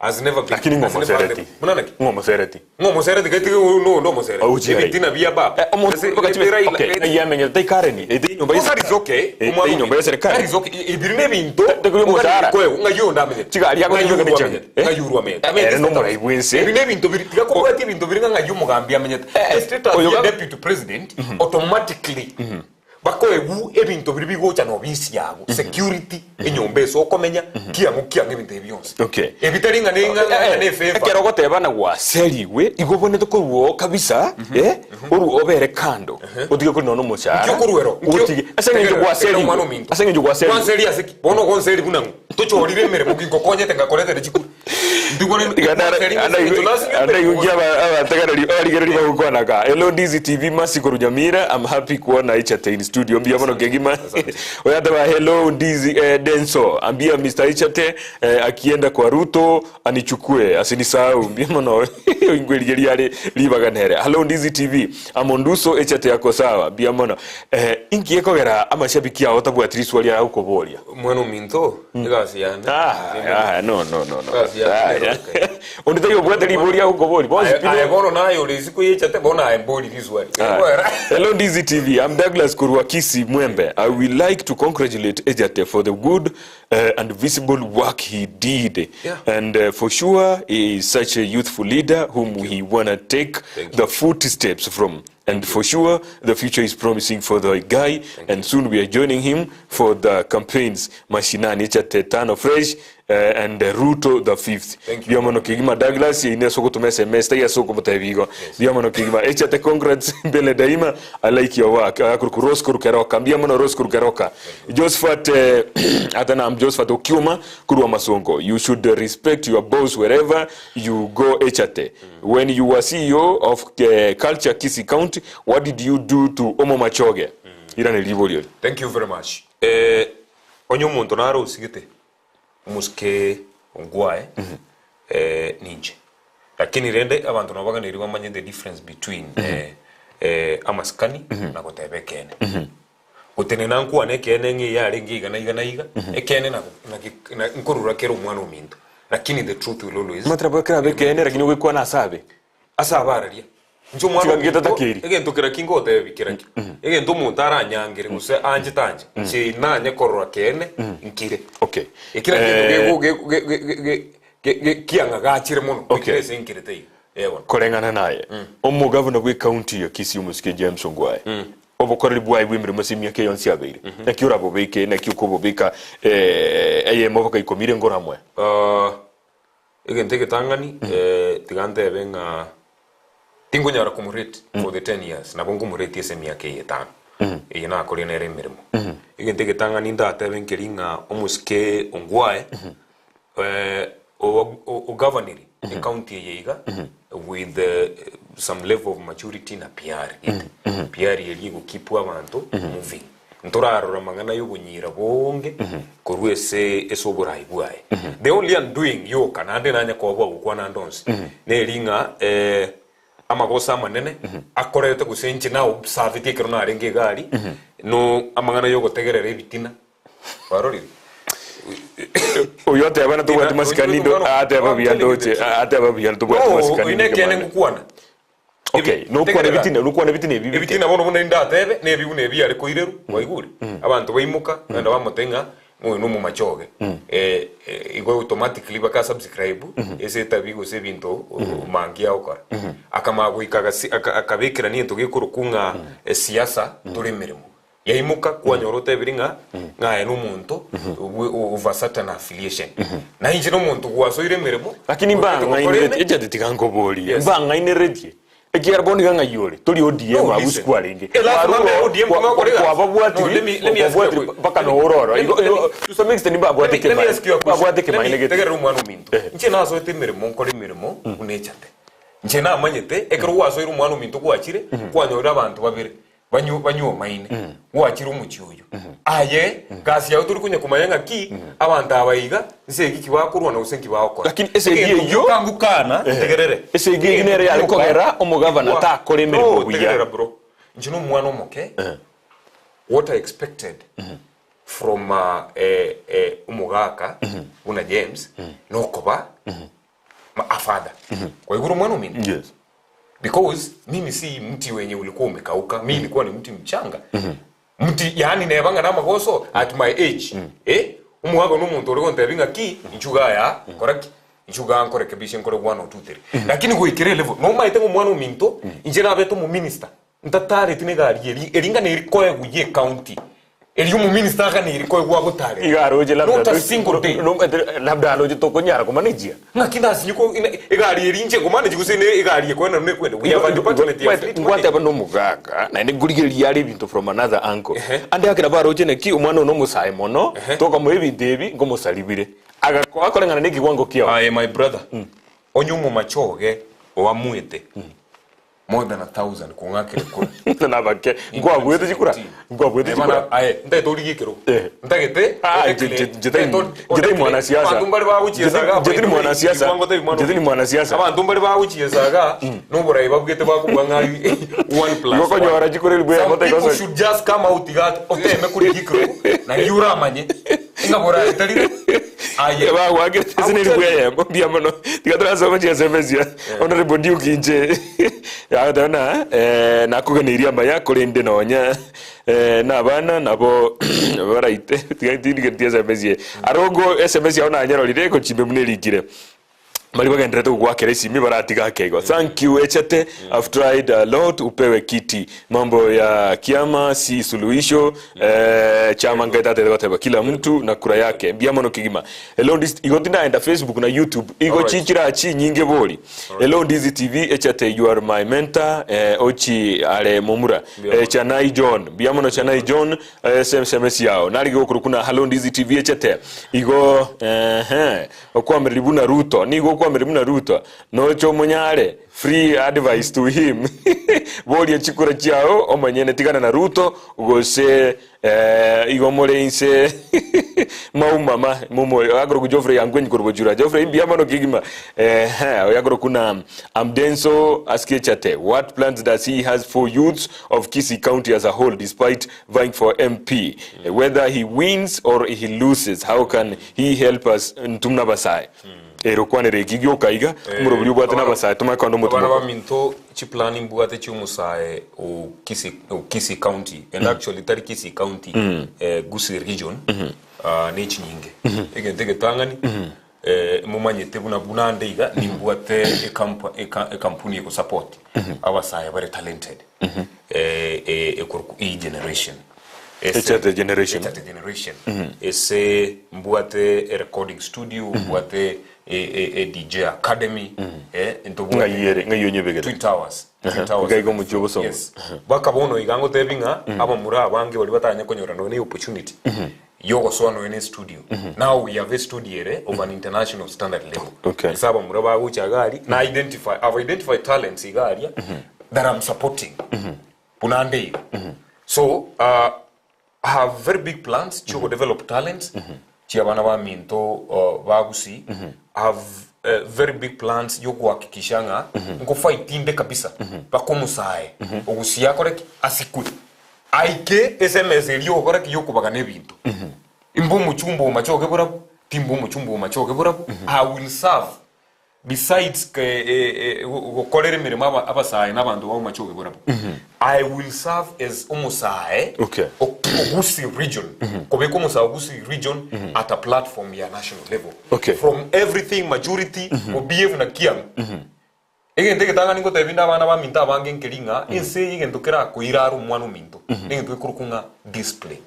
has never been. Lakini ngomo sereti. Munanaki. Ngomo sereti. Ngomo sereti kati no mo sereti. Ebitina bia baba. Okay. Yamenye dai kareni. Edi nyumba yesa. That is okay. Edi nyumba yesa serikali. That is okay. Ibirine binto. Tekuli musara. Kwe ngayo ndamenye. Chiga ali yako nyumba kanichanga. Ngayo amenye. No mora ibwense. Ibirine binto biritika ko ati binto biringa ngayo mugambia amenye. State as the deputy president automatically. Bako ebu ebinto biri bigocha no bisi yago security enyombe so komenya kia ngebinto ebyonse okay ebitaringa nenga ne fefa ekero gotebana gwa seriwe igobonete ko ruo kabisa oru obere kando otige ko nono mochara kyo kuruero otige asenga gwa seri seri asiki bono gon seri bunangu tochorire mere mugingo konyete ngakorete rechiku ndigone ana yungia abategarari arigereri bagukwana ka hello Ndizi TV Masiko Runyamira. I'm happy kuona Echate in studio mbia mono kegima oyataba hello Ndizi Denso ambia Mr. Echate akienda kwa Ruto anichukue asinisahau mbia mono ingweli yale libaganere hello Ndizi TV amonduso Echate yako sawa mbia mono ingiekogera amashabiki yao tabu at least wali uko bolia mwana minto ngasi yana no on the bwete libolia uko boli boss pino bono nayo lisiku Echate bona ai boli visual hello Ndizi TV I'm Douglas Kurwakisi Mwembe. I would like to congratulate Echate for the good and visible work he did. And for sure, he is such a youthful leader whom we want to take the footsteps from. And for sure, the future is promising for the guy. And soon we are joining him for the campaigns. Mashinani Echate Tano Fresh and Ruto the 5th. Thank you. Diamono Kigima Douglas, ine soko tumese mesta ya soko mtavigo. Diamono Kigima Echate congrats mbele daima. I like your work. Kurukuros kurukeroka. Diamono ros kurukeroka. Josephat atana am Josephat Okiuma kurwa masongo. You should respect your boss wherever you go Echate. When you were CEO of Culture Kisi County, what did you do to Bomachoge? Thank you very much. Onyo muntu naro usigite muske ongwae ninje. Lakini rende abantu nabaga niriwa manye the difference between amaskani na gotebe kene. Gutene nanku anekene ngi yari ngiga na iga ekene na nkorura kero mwana ominto. Lakini the truth will always matrabakira bekene lakini wekwa na asabe asabararia njo mwana egento kira kingote bikiraki egento muntara nyangire guse anje tanje chi nanye korora kene nkire okay ikira ge kianga gachire muno ikire sinkire tei ewa korengana naye omu governor we county ya Kisii Musike James Ongwae obokoreri bwa ibwimire masimya ke yonsi abeire na kiura bobeke na kiuko bobeka moboka ikomire ngoramwe egentege tangani tigante benga tingo nyara kumurate for the 10 years na bongo murate ese miaka yetano ina akori na remirimo egentege tangani ndate benkeringa omusike Ongwae o governor the county yeiga with some level of maturity na PR yeli go keep abantu moving ntorarora mangana yubunyira bonge korwese esoburai bwae the only undoing yo kanande nanya kwabwa gukwana ndonse neringa amagosa manene akorete gusenje na observe tekero na renge gari no amangana yo gotegerera ebitina barori oyote abana to gwati masikanindo ate ababiyandoche ate ababiyanto gwati masikanindo ine kene ngukwana okay no kwa bitina bibi bitina bono nda tebe ne bibune byari koireru waiguri abantu baimuka nda bamutenga mu Bomachoge igo automatically baka subscribe ese tabigo se binto mangia okora akamago akabekira ni ntoge kurukunga siasa turemeremo yaimuka kwanyorote biringa ngaye n'umuntu uvasata na affiliation na injino muntu gwaso iremeremo lakini mbanga ine ejade tikangoboli mbanga ine redie ekiara boni ganga yore tuli ODM abuskwalenge ODM kwa babwati baka no ororo to some extent babwati ke mainege tegera umwana uminto nje nazo etemeremo nkore mirimo unechate nje na amanyete ekero waso iru umwana uminto gwakire kwanyora abantu babire banyu maine wakira umucyuyo aye gasi yawe turi kunye kumayanga ki abantu abayiga nsegi kibakurwa na usenki bakora lakini esegi yo kangukana tegerere esegi inere yali kogera omugavana ta kolemerero buya bro njino mwana omoke what I expected from umugaka una James no koba father. Kwa hivyo mwana minto. Yes. Because mimi si mti wenye ulikuwa umekauka, mimi nilikuwa ni mti mchanga. Mti yani nebanga na magoso at my age. Umuhago n'umuntu uri ntebinga ki inchuga ya correct. Inchuga ankore kebishe nkore 1 or 2 3. Lakini kuikire level no maite mu mwana minto injera beto mu minister. Ntatare tinegari eringa ne irikoye guye county. Eli mu minister ka ne irikoye gwa gutare. Igaroje labda aloje tokonyara ko manejia. Ngakinda sinyuko igari erinje ko manage gusene igari kwena ne kwenda. We have a department ya fleet. Ngwate abano mugaga na ne gurigeri yari bintu from another uncle. Ande akira baroje ne ki umwana no musaye mono toka mu ebidebi ngo musalibire. Akorengana ne kiwango kiao. My brother. Onyu Bomachoge Borabu more than 1,000 kungakire ko na bake ngwa gwete chikura ndai tori gikero ndagete jete mwana siasa bandumbali ba uchiyesaga jete mwana siasa abandumbali ba uchiyesaga no borai babugete bakubanga 1+ ngoko nyora chikoreli bwe mote people should just come out igat oteme kuri gikero na yura manye ingabora itali aye ba wagete ziniri bwe mbia mono tigatora so much SMS honorable Duke inje ya dana na kuganiria maya kurinde nonya na bana nabo baraite tigatindigetia SMS arogo SMS ya ona nyarorire ko chimbe munirikire mali bagendera to gwakere simi baratiga kego. Thank you Echate. I've tried a lot upewe kiti. Mambo ya kiama si suluhisho. Chama ngeta tete kila mtu na kura yake. Biamono kigima. Hello Ndizi igotinda enda Facebook na YouTube. Igo chichira chi nyinge boli. Hello Ndizi TV Echate, you are my mentor. Ochi ale momura. Chanai John. Biamono Chanai John SMS yao. Nari go kurukuna Hello Ndizi TV Echate. Igo okwa meribuna Ruto. Nigo kwa mrimuna Ruto no chomonyare free advice to him boli chikura chao omanyene tigana na Ruto ugose igomore inse maumama mumo agro Geoffrey angwenyi korobojura Geoffrey biamano kigima agro kuna Amdenso Echate, what plans does he has for youths of Kisii County as a whole despite vying for MP? Whether he wins or he loses, how can he help us ntumna basai? Erokwanere kigyo kaiga murobuli bwate nabasai tumakando mutumo bana baminto chi planning bwate chi umusae o Kisii County and actually tari Kisii County Gusii region ne chinyinge egentege tangani mumanyete buna ndeiga nimbwate kampuni ko support abasai very talented generation Echate generation ese mbwate recording studio mbwate DJ academy ntobuga ngayonye begere Twin Towers gaigo mu jobo so bakabono igango tebinga aba muri abange bali batanya konyora no opportunity yogo so no in studio now we have a studio of an international standard level saba muri aba uchagali na I've identified talents igaria that I'm supporting punande so I have very big plans to develop talents. Chiabana ba minto bagusi. I have very big plans yo kuhakikishanga ngo fight kabisa bakomusae ogusia korek asiku aike SMS eliyo korek yo kubagane bintu imbu muchumbo Bomachoge Borabu timbu muchumbo Bomachoge Borabu I will serve besides kolere mirimo abasaye n'abantu ba Bomachoge Borabu I will serve as umusae Gusii region kobeko umusae Gusii region at a platform ya national level from everything majority obievu na kiam egentege tanga ningo tebinda abana ba minta bange nkelinga inse igendukira kuiraru mwana minto ningo kurukunga display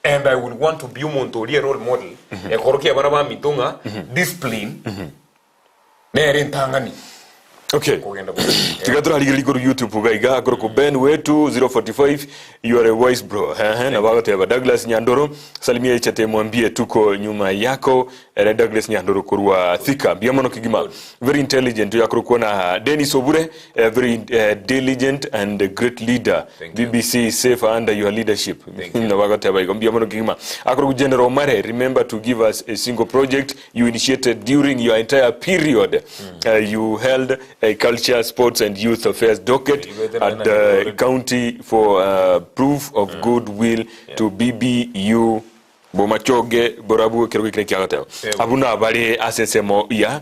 and I will want to be umuntu oli role model ekoroki abana ba mintonga discipline nere ntangani tigatura ligoro YouTube gaiga akoro Ben wetu 045 you are a wise bro na bagote ba Douglas Nyandoro salimia Echate mwambie tuko nyuma yako Douglas Nyandoro kurwa thika biamono kigima very intelligent yakoro kuona Dennis Obure very diligent and a great leader. BBC is safe under your leadership na bagote ba biamono kigima akoro General Mare remember to give us a single project you initiated during your entire period you held a culture, sports and youth affairs docket at the county for proof of goodwill to BBU Bomachoge Borabu kirogo kile kiagata abuna bali asesemo ya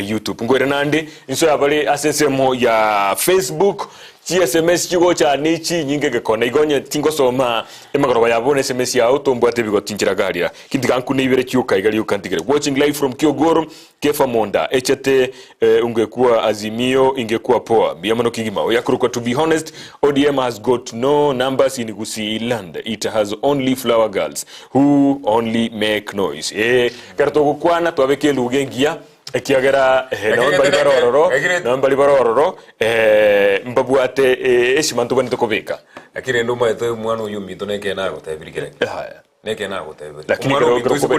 YouTube ngwere nandi inso abali asesemo ya Facebook SMS chigo cha nichi nyinge gekona igonye tingo soma emagoro yabone SMS ya auto mbwate bigotinjira galira kindikanku nibere cyuka igali ukantigere watching live from Kyogoro Kefa Monda Echate ungekuwa Azimio ingekuwa poa biyamano kigima yakuruka. To be honest, ODM has got no numbers in Gusi land. It has only flower girls who only make noise. Karto kwana twabeke lugengia ekiagera nambali barororo mbabuate esimantu bane tokobeka akire ndo maito mwana uyu mito neke na gutebirikire neke na gutebirikire lakini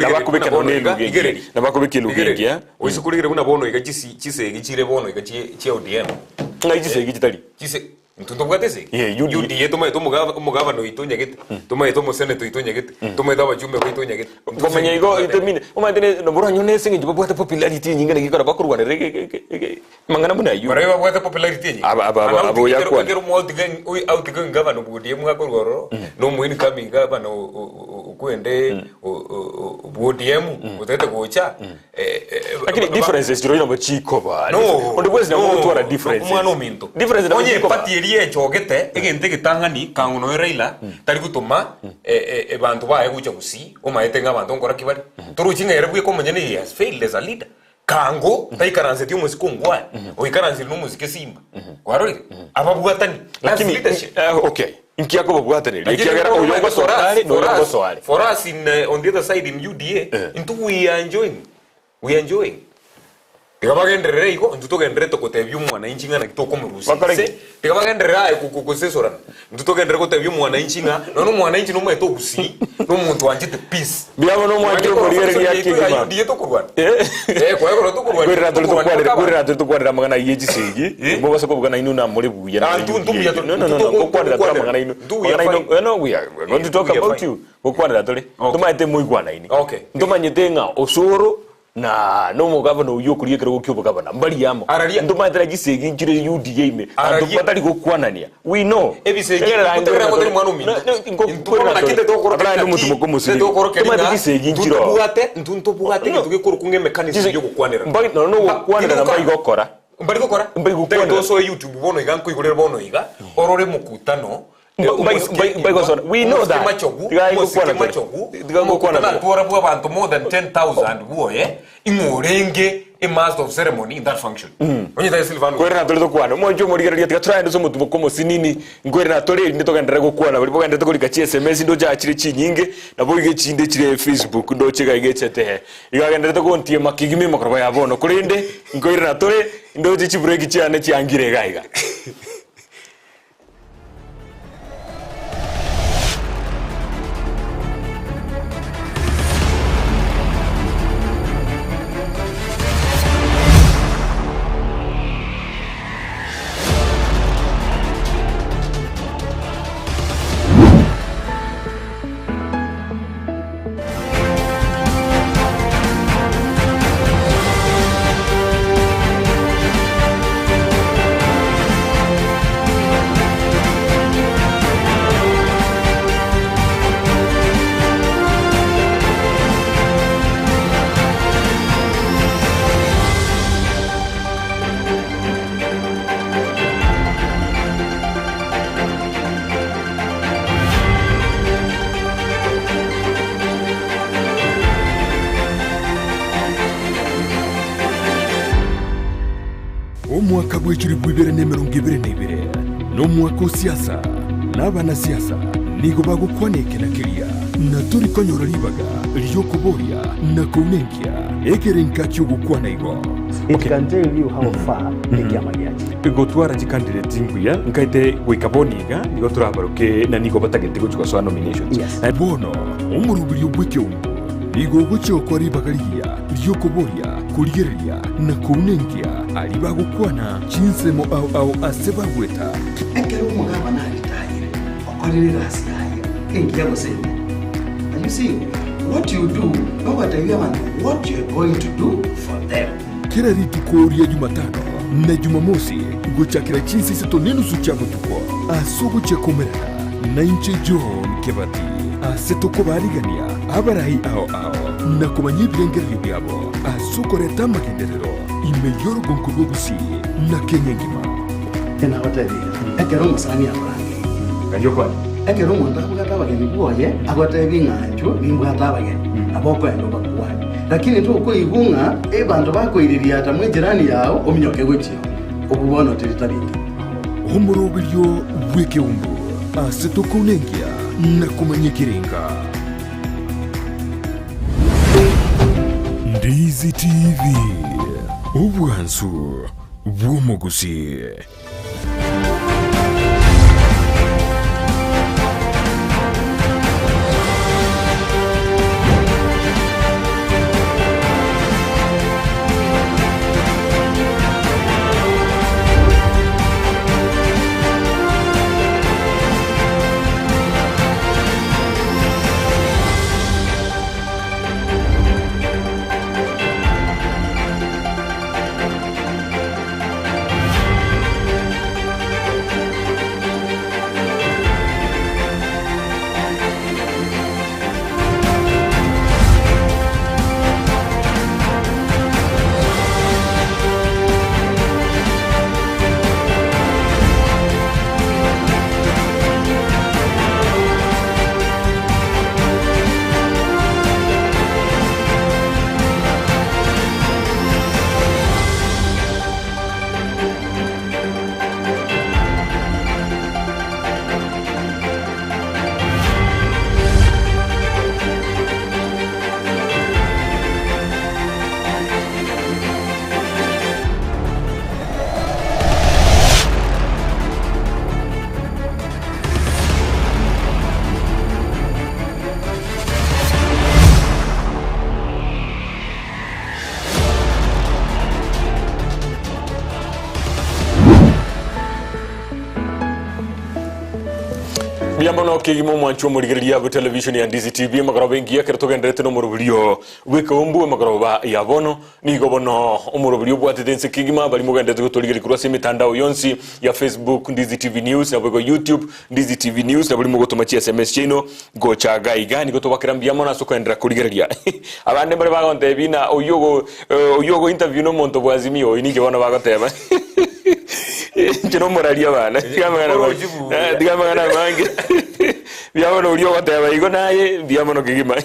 nabakubeka none lugengia nabakubeka lugengia uisukurire kuna bono igachise gichire bono igachi ODM ngajise gitali chise ntunto bwatese UDA tomugaba no itonyagete tomaito mo senator itonyagete tomaito abajumbe ko itonyagete komenya igo itemine umatene no buranyo nese ngi bwata popularity nyinga ngikora bakurwa rege mangana muna yu bareba bwata popularity nyinga abo yakwa ngero mo digen out digen gavana budi mu gakororo no mu incoming gavana ukwende ODM utete gocha lakini differences jiro ino bachiko ba onde bwezi na mtu ara difference mwana minto difference na onye pati chogete egente gitangani kanguno eraila tari gutuma bantu bae gucha gusi o maetenga bantu ngora kibari turuchinga erebwe ko manyene he has failed as a leader kango taikaranze tyo musiko ngwa o ikaranze no musike simba kwarori ababwatani lakini okay inki yako babwatani ikiagera oyongo sorari no yongo sorari for us in on the other side in UDA into we are enjoying Tigabagendere iko ntutogendere tokotebyu mwana inchinga na kitoko murusi se tigabagendere ayi kukosesora ntutogendere kotebyu mwana inchinga no mwana inchi no mweto gusi no muntu wanjite peace byabo no mwanjye boriyere yakigima ndiye tokurwana kwa yako tokurwana gwera tokurwana magana yegisigi ngo base ko bugana inu na muri buye na no kokwanira magana inu no we are going to talk about you kokwanira tole tumaite muigwana ini ntumanyite nga osoro na no mo gavana uyo kuriye kero kyo gavana mbali yamo nduma tara gisegi njire UDA me andu patali go kwanania we know ebisegi kutera ko tari mwana umina ngokora nakite dokoro kandi mutu mukomusiri nduma gisegi njiro ntunto buate ntuge koro kunge mechanism yo gukwanira mbali no gukwanira mbali gokora mbali gukwanira doso YouTube bono iga kwigurira bono iga orore mukutano we know that tuarabu abantu more than 10,000 buoye imurenge a master of ceremony in that function onyita Silvano kwera tole tokwana mojo murigereria tika try ndo mutu bokomo sinini ngwera tole ndito kandira gukwana bali boganda tokolika chi SMS ndo ja chire chi nyinge na boige chinde chire Facebook ndo chega igechete igagenda tokontie makigimi makroba yabono kurinde ngwera tole ndo chi break chiane chiangire gaiga Omwaka bw'ekiri bwibere n'emirongo ibere n'ibere n'omwaka siasa n'abana siasa nigo bagukwaneke na kiria na turi konyora libaga lyokuboria na kunenkia ekerenka kyogukwana igo. It can tell you how far ekiama giachi igotwara candidate nguya nkaite gwikaboniga nigo turabaruke na nigo batagete gucuka so nominations na bono omurubiri Ekeumbu nigo gucyo kori bagariya lyokuboria kurigeria na kunenkia ali bagukwana chinsemo au aseba gweta ekero mugaba na ritayire okorera asiaye engia gosenya. And you see what you do no matter what you are going to do for them. Kila ritiko ya Jumatano na Jumamosi guchakira chinsi sito nenusu chabo tuko asubu chakomera na inche John Kebati aseto ko barigania abarahi ao na kumanya ibirengerero byabo asukoreta magenderero imeyoro gonkurwo gusi na Kenya ngima Tena hoteli ekero musani abange kanyo kwa ekero umuntu akugata abageni boye agota ebinganjo bimbwata abageni aboko endo bakuwani lakini tu kuibunga ebantu bakoiriria ata mwijirani yao omnyoke gwetio obubono tiritabingi omurobiryo bw'Ekeumbu asetokonengia na kumanya kirenga Ndizi TV obwansu bw'omugusi. Biambono kegimo mwancho murigeria bu television ya Ndizi TV magaro engia kerto gendrete no muruburio Ekeumbu magaro ba yabono ni gobono umuruburio bwa tense kigima bali mugendete gutoligira kurase mitandao yonsi ya Facebook Ndizi TV News na bwo YouTube Ndizi TV News na bali mugotumachia SMS chino go chaga igani gotobakira biambono asokendera kurigeria abande bari bagonte bina oyogo interview no monto bwazimio inike bana bagoteba Kino moralia bana digamagana mange biabono ulio wateba igo naye biamono kigima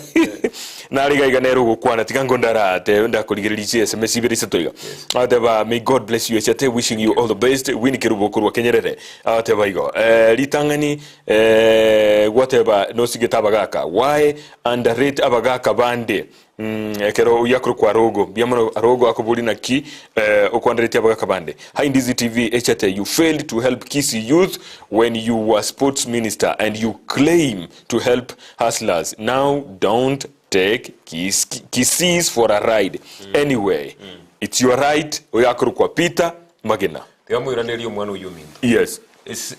nari gaiga nero gukwana tikango ndarate ndakurigiririje SMS ibiri setoiga ateba may God bless you Echate, wishing you all the best wini kirubuko rwa kenyerere ateba igo litangani wateba no sigeta abagaka why underrate abagaka bande ekero yakuru kwa rogo biamono rogo akubuli na ki okwandarete abagaka bande hi Ndizi TV Echate, you failed to help Kisii youth when you were sports minister and you claim to help hustlers. Now don't take Kisiis for a ride. Anyway, it's your right oyakuru kwa Peter Magena. Tiamu iranerio mwana uyu minto. Yes.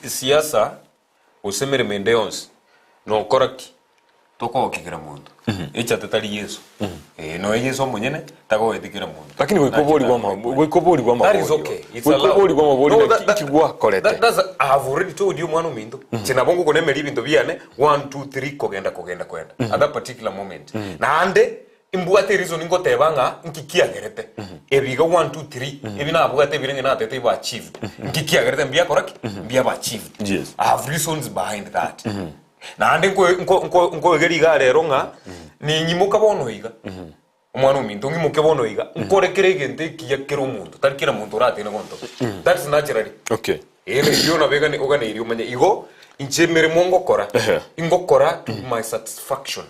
Siasa usemere mendeons no koraki toko okigera mundu. Echate tali Yesu. No Yesu mwenyene tako etikira mundu. Lakini wekobori kwa mabori. That is okay. It's wekobori kwa mabori na kigwa korete. I have already told you mwana minto. Chena bongo konemeri bintu biane 1 2 3 kogenda. At that particular moment. Na ande imbuate reason ngo tebanga nkikia gerete. Ebiga 1 2 3 ebina abuate birenge na tete ba achieved. Nkikia gerete mbia koraki mbia ba achieved. Yes. I have reasons behind that. Na ande ngo geriga rero nga ni nyimuka bono iga. Umwana minto ngimuke bono iga. Nkorekere gente kiyakero umuntu. Tarikira umuntu rate na gonto. That is naturally. Okay. Ele biona vega ni ogane iri umanye igo inchemere mongokora. Ingokora to my satisfaction.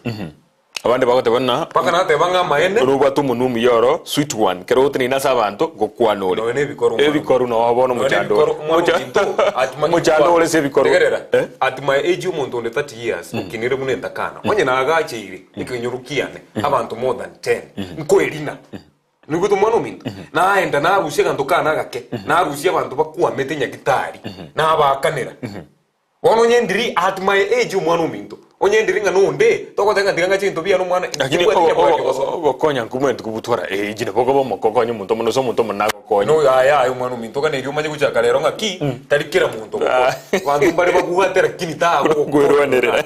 Abande bagotebana Paka na tebanga maene ruba tumunum yoro sweet one kero utini nasa abantu gokwanore ebikoru no wabono muchando ole se bikoru at my age umuntu on 30 years ukinire munenda kana onye na agache ire ikinyorukiane abantu more than 10 nko erina nigutu mwana minto na aenda na arushye ganto kana gake na arushye abantu bakuwa metenya gitari na abakanera wono nyendiri at my age umwana minto onye ndiringa nonde toko tenga ndinga chinto bia no mwana lakini gokonya nkumuntu kubutwara ejine boko bomo kokonya umuntu muno so muntu munago konya no ya umwana minto kana iri umanye kuchaka rero ngaki tarikira muntu bantu bari baguhatera kinita gwerwanere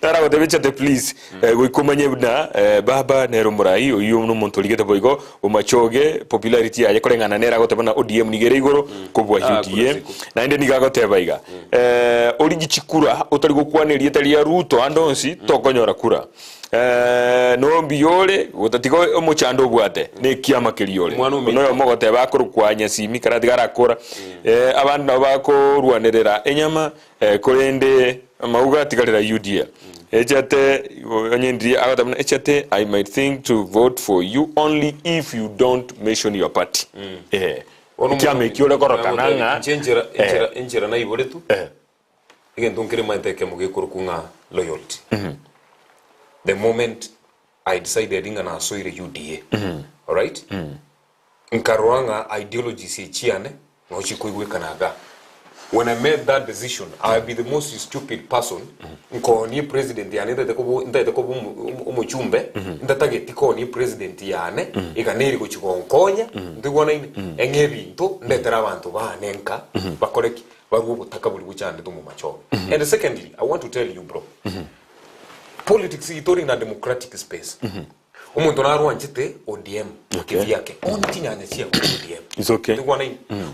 Tara gote Echate please goikomanye na baba nero murai uyu no muntu ligete boigo Bomachoge popularity aye korengana nera gote bana ODM nigere igoro kubwa UDA na inde nigagote baiga origi chikura utari gukwaneria tari ya Ruto andonsi tokonyora kura no biole gotatigo omuchando bwate ne kiama kiriole no mogote bakurukwanya simi karati garakora abandu bakorwanerera enyama korende mauga tigarira UDA Echate onyendi agatamna Echate I might think to vote for you only if you don't mention your party kiama kiole korokananga enjera na iboretu igen donkere maiteke mugikurukunga loyalty the moment I decided ingana soire UDA all right nkarwanga ideology si chiane ngochi kuigwekanaga. When I made that decision, I'll be the most stupid person. Nko ni president yane ndete ko umuchumbe ndata tiko ni president yane ikaneri ko chikonkonya ndibona engebinto ndetera abantu banenka bakoreki bagubutaka buli buchande tumu macho. And secondly, I want to tell you bro, politics is in a democratic space. Umuntu narwanchite ODM kivyake oni chinyanya chia ODM it's okay ndikwana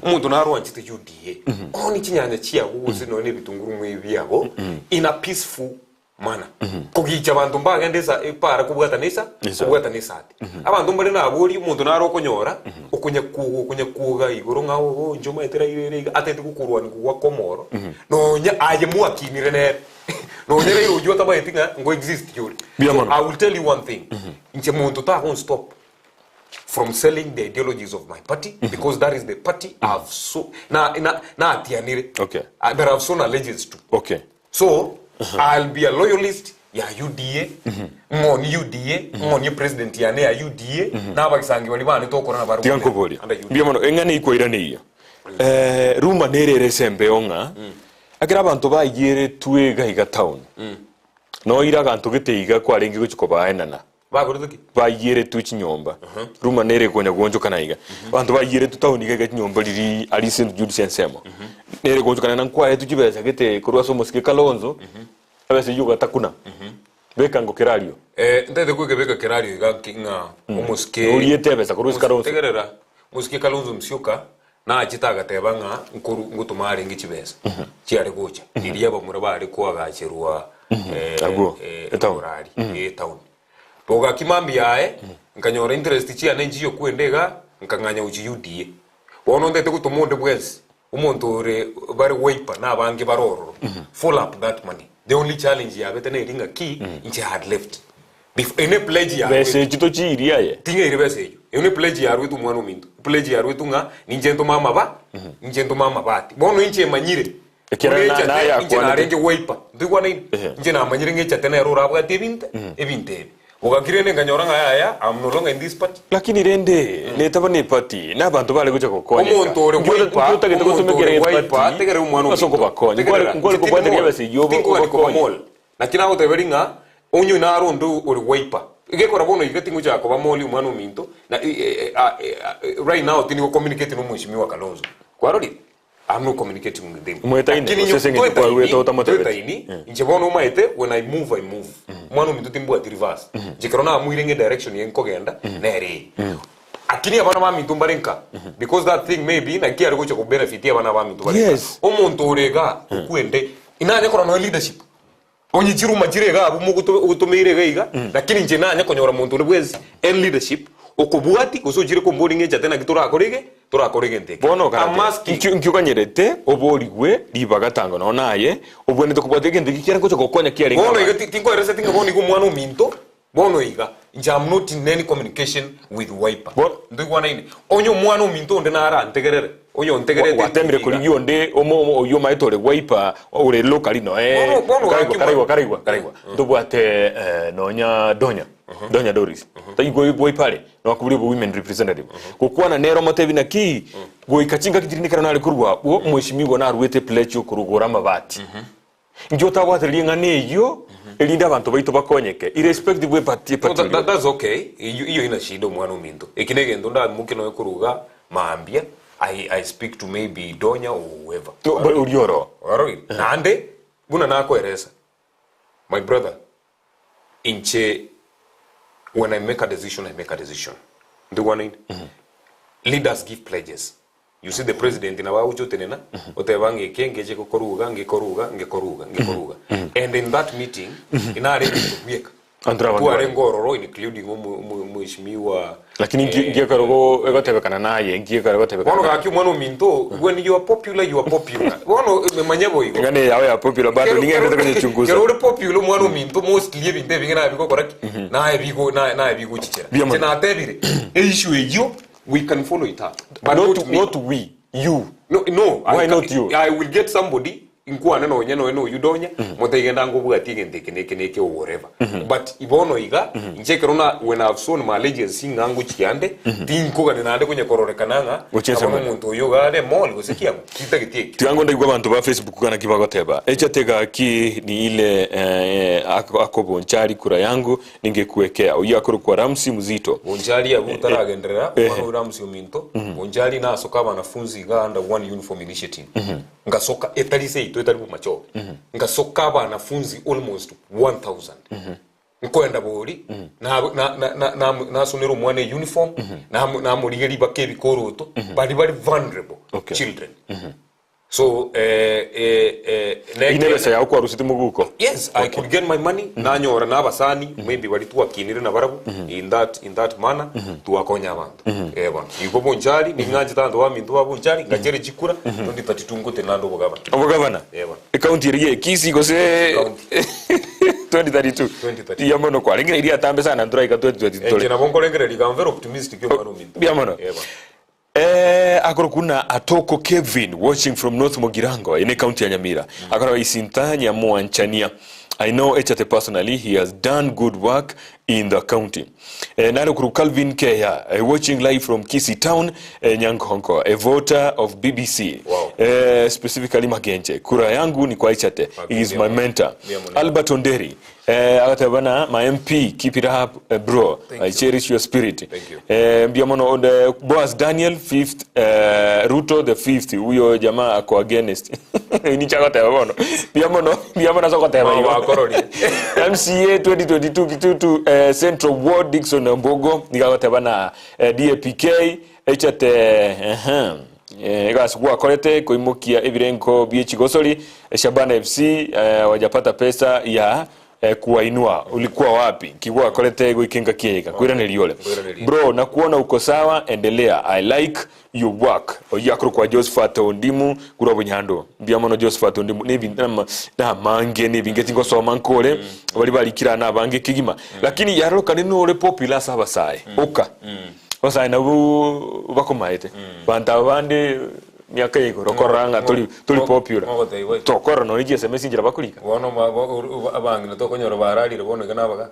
umuntu narwanchite UDA oni chinyanya chia uzi no ne bitunguru mwebyabo in a peaceful manner kugicha abantu mbagendeza para kubwatanisa abantu mbali naburi umuntu narokonyora okunya kuga igoro ngaho njoma etera irega atete kukurwani kuwa komoro nonya aye muakinire ne no nyere yo taba etinga ngo exist yuri. So I will tell you one thing. Nche muntu ta won't stop from selling the ideologies of my party because that is the party I've so na atianire. Okay. That I've shown allegiance to. Okay. So I'll be a loyalist ya UDA. Ngoni UDA, ngoni president ya ne ya UDA na bagisangi bali bane tokora na baru. Tiankoboli. Biamono engane ikoirane iyo. Rumba nerere sembe onga. Agira abantu bayire twega higa town no ira gantu giteiga kwarengi guchiko baenana baguruduki bayire tuchinyomba ruma nere konya gonjo kana higa abantu bayire tu town higa nyomba riri ali St Jude sensemo nere gonjo kana nankwa tujibeza gite kurwa so mosike kalonzo abese yuga takuna beka ngo kerario ndete kwege beka kerario ga kinga omoske uriete besa kurwa kalonzo tegerera mosike kalonzo msioka na chitaga tebanga nkuru ngutumari ngicibesa ciare gocha iriya bamura bari kwagacirwa etawurari town boga kimambi yae nkanyora interest ciane njiyo kwendega nkanganya uci UDA wono ndete gutumunde bwezi umuntu ore bari wiper na bangi baroro full up that money. The only challenge ya betene ringa key inche had left before any pledge ya bese chito chi iriya ye tinga iri bese any pledge ya rwetu mwana mintu pledge ya rwetu nga ninjento mama ba ninjento mama bati bono inche manyire ekera na ya kwa na renge wiper ndigwa ni inche na manyire nge Echate na rora bwa ebinte ugakirene nganyora ngaya I'm no longer in this party lakini rende leta bane party na abantu bale gucha kokonya umuntu ore wiper utagenda gusomekera party tegere umwana basoko bakonya ngole kubwate yabase yobo bakonya lakini aho teberinga onyo na rondo ore wiper igekora bono igatingu chako bamoli umwana minto na right now tini communicate no mwishimiwa Kalonzo kwarori I'm not communicating with them. Mwetaini kwa weto tamatani nje bono maete when I move mwana minto timbo at reverse jikarona muirenge direction yenkogenda nere akini abana ba minto mbarenka because that thing maybe na kiari gocha ko benefit abana ba minto barenka omuntu orega kwende inane kora no leadership onye chiru majirega abu gutumeirega iga lakini nje nanya konyora muntu rebwezi en leadership okubwati kusojire ko mboringe Echate na turakorege nteke bono kana nkyukanyerete oborigwe libagatanga no naye obwene to kubwate gende kikyara ko kokonya kiari bono iga tinko erese tinga boni ko mwana minto bono iga I'm not in any communication with wiper ndigwana ine onyo mwana minto nde nara ntegerere oyo ntegerete watemire kuri yonde oyo maitore wiper ore locally no karigwa ndobwate nonya donya Doris tayigo boypare no akubiri bo women representative kokwana nero motevi na ki goikachinga kidirini kana nali kurwa wo mwishimigo na ruwete pledge yo kurugora mabati njo tabwate neyo elinda abantu baito bakonyeke irrespective we party that's okay iyo ina shido mwana minto ekinege ndonda mukino yo kuruga maambia I speak to maybe Donya or whoever urioro nande buna nako eresa My brother, inche, when I make a decision, I make a decision. The one leaders give pledges. You see the president in our ujotenena, otevange kenge koruga. And in that meeting, in our week, tuarengororo including mheshimiwa lakini ngie karogo egotebekana naye ngie karogo tebekana wono gaki mwana minto when you are popular wono manyabo igo ngane yawe ya popular bado ningende kwenye chunguza kero popular mwana minto mostly ebinte bingena biko correct na ebigo chichera tena atebire issue ejo we can follow it up but not we you no why not you I will get somebody inkuwa neno nyeno yudonya motegenda ngobugati gendekeneke or whatever but ibono iga nchekerona when I've shown my allegiance ngangu chiande tinko ganande kunye kororekananga umuntu yogale mall gosekia kitagitieki tiango ndaigwa bantu ba Facebook kana kibagoteba Echate gaki ni ile akobonchari kura yangu ningekuwekea uyakuru kwa Ramsi mzito bonchari abutaragenderera kwa Ramsi uminto bonchari na soka banafunzi ganda one uniform initiative ngasoka etalise itwetari Bomachoge ngasoka banafunzi almost 1000 nkoenda bori na sonero mwane uniform na murigeri bakebi koroto bali vulnerable children so inebesa ya kwa rusiti muguko yes I could get my money nanyora nabasani maybe bali tuwakinire na barabu in that manner tuwakonya abantu ebona iko bonjari ninganji tando wa mintu babonjari ngajere jikura ndi 32 ngote nando bogabana ebona account iriye kisi gose 2032 yamono kwa lengera iria tambe sana ndura ika 2022 ejena bonko lengera lika very optimistic yo mano mintu yamono ebona akorokuna atoko Kevin watching from North Mogirango in county ya Nyamira akora isintanya mwanchania I know Echate personally. He has done good work in the county. Narukuru Calvin Keya, watching live from Kisi Town, Nyankonko, a voter of BBC. Wow. Specifically Magenje. Kura yangu ni kwa Echate. He is my mentor. Albert Onderi. Agatabana, my MP, keep it up, bro. I cherish your spirit. Thank you. Biamono on the Boaz Daniel, 5th, Ruto the 5th. Uyo jamaa ako against. Ini chakota yabono. Biamono sokota yabono. MCA 2022 kitutu Central Ward Dixon Mbogo. Nikakota na DAPK. Echate, Egasugua korete kuimukia evirenko BH Gosoli. Shabana FC wajapata pesa ya kuwainua. Ulikuwa wapi? Kiwa kolete guikinga kiega. Kwira niliole. Bro, na kuona uko sawa, endelea. I like your work. Oyakuru kwa Josephat Ondimu gura bunyando. Biamono Josephat Ondimu nebi na mange nebi ngetingo so mankole. Bali bali kira na bange kigima. Lakini yaro kanino ole popular saba sai. Oka. Osa ina bakomaite. Banta bande miaka yego rokoranga tuli popular tokora no nige SMS ngira bakulika wono abangina to konyoro barali rebono kana baga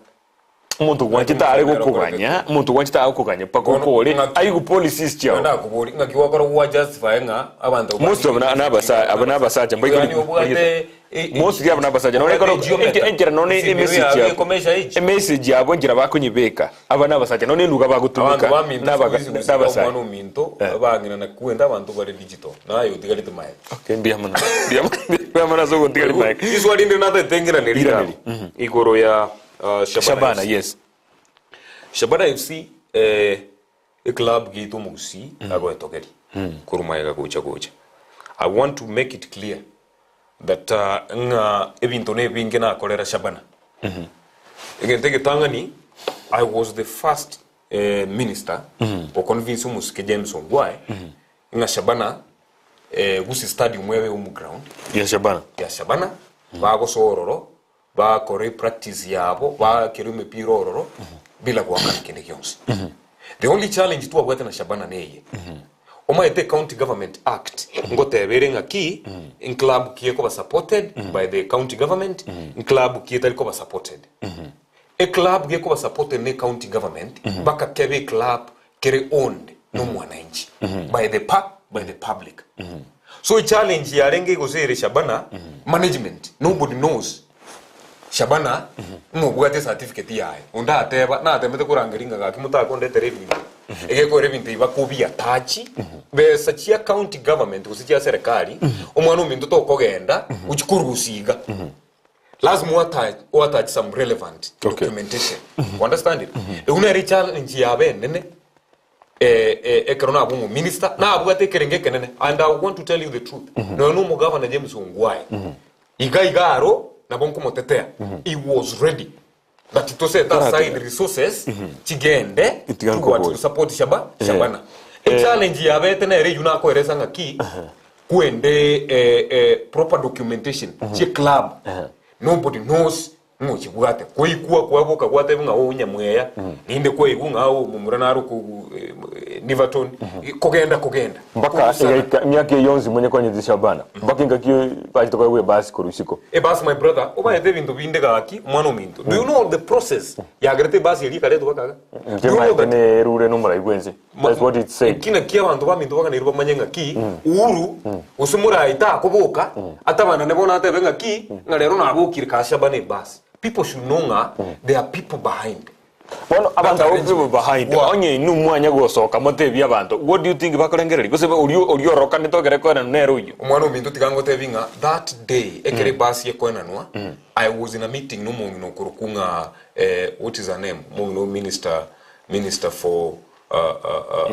umuntu wanchita ari gukuganya umuntu wanchita akuganya pakopole ayigu policies chao nda kuboli ngakiwakora wa justify nga abantu most of abana basaja mbaiko most ya abana basaja none koro engira none message yabo ngira bakunyibeka abana basaja none nuga bagutumika nabasaja minto abangina na kuenda abantu bari digital nayo tigalite mai okay biamana zogo tigalite mai this one ndi nada tengira nelira igoro ya Shabana, yes. Shabana FC a club gitu musi ago etogeri kuruma yaga gocha. I want to make it clear that nga ebintone bingena akolera Shabana. Egentege tangani I was the first minister to convince Muske Jameson why nga Shabana gusi stadium wewe ground. Ya Shabana. Bago sororo ba kore practice yabo ba kirume pirororo bila kuangana kile kionsi. The only challenge tu abwata na Shabana neye omaete county government act ngote berenga ki in club kieko ba supported by the county government in club kieta liko ba supported a club kieko ba supported ne county government baka kebe club kere owned no mwananchi by the public so challenge ya renge gozere Shabana management nobody knows Shabana mubugate certificate yae unda ateba na atemete kurangiringa gakimuta konde revenue egeko revenue ibakubia tachi be sachia county government usichia serikali omwana ominto to kogenda uchikurusiga lazima watach some relevant documentation. Understand it? Una challenge ya nene ekerona abungu minister na abugate kerenge kenene, and I want to tell you the truth. No governor James Ongwae igaro na bonko motetea, he was ready that to set aside resources chigende to support Shabana. A challenge ya na ere yuna ko eresa ngaki kuende proper documentation chi club. Nobody knows muchi bwate koikuwa kwaboka kwate bunga wonya mweya ninde ko ibunga awo mumurana ruku Niverton kogenda mpaka myaka yonzi mwenye kwenye zishabana mpaka ngaki bajito kwa basi kurusiko basi my brother oba yete bintu binde gaki mwana minto. Do you know the process ya grete basi yeli kale to bakaga ne rure no mara igwenze. That's what it said. Kina kia bantu ba minto baka nirwa manyenga ki uru usumura ita koboka atabana ne bona ate benga ki ngalero na abukire kashabane basi. People should know there are people behind. Well, abantu people behind. Onye nu mwanya gosoka motebi abantu. What do you think bakolengereri? Kose uriyo roka nitogere ko na nero yo. Omwana bintu tigango tevinga that day ekere basi ekona nwa. I was in a meeting no mo no kurukunga what is her name? Mo minister for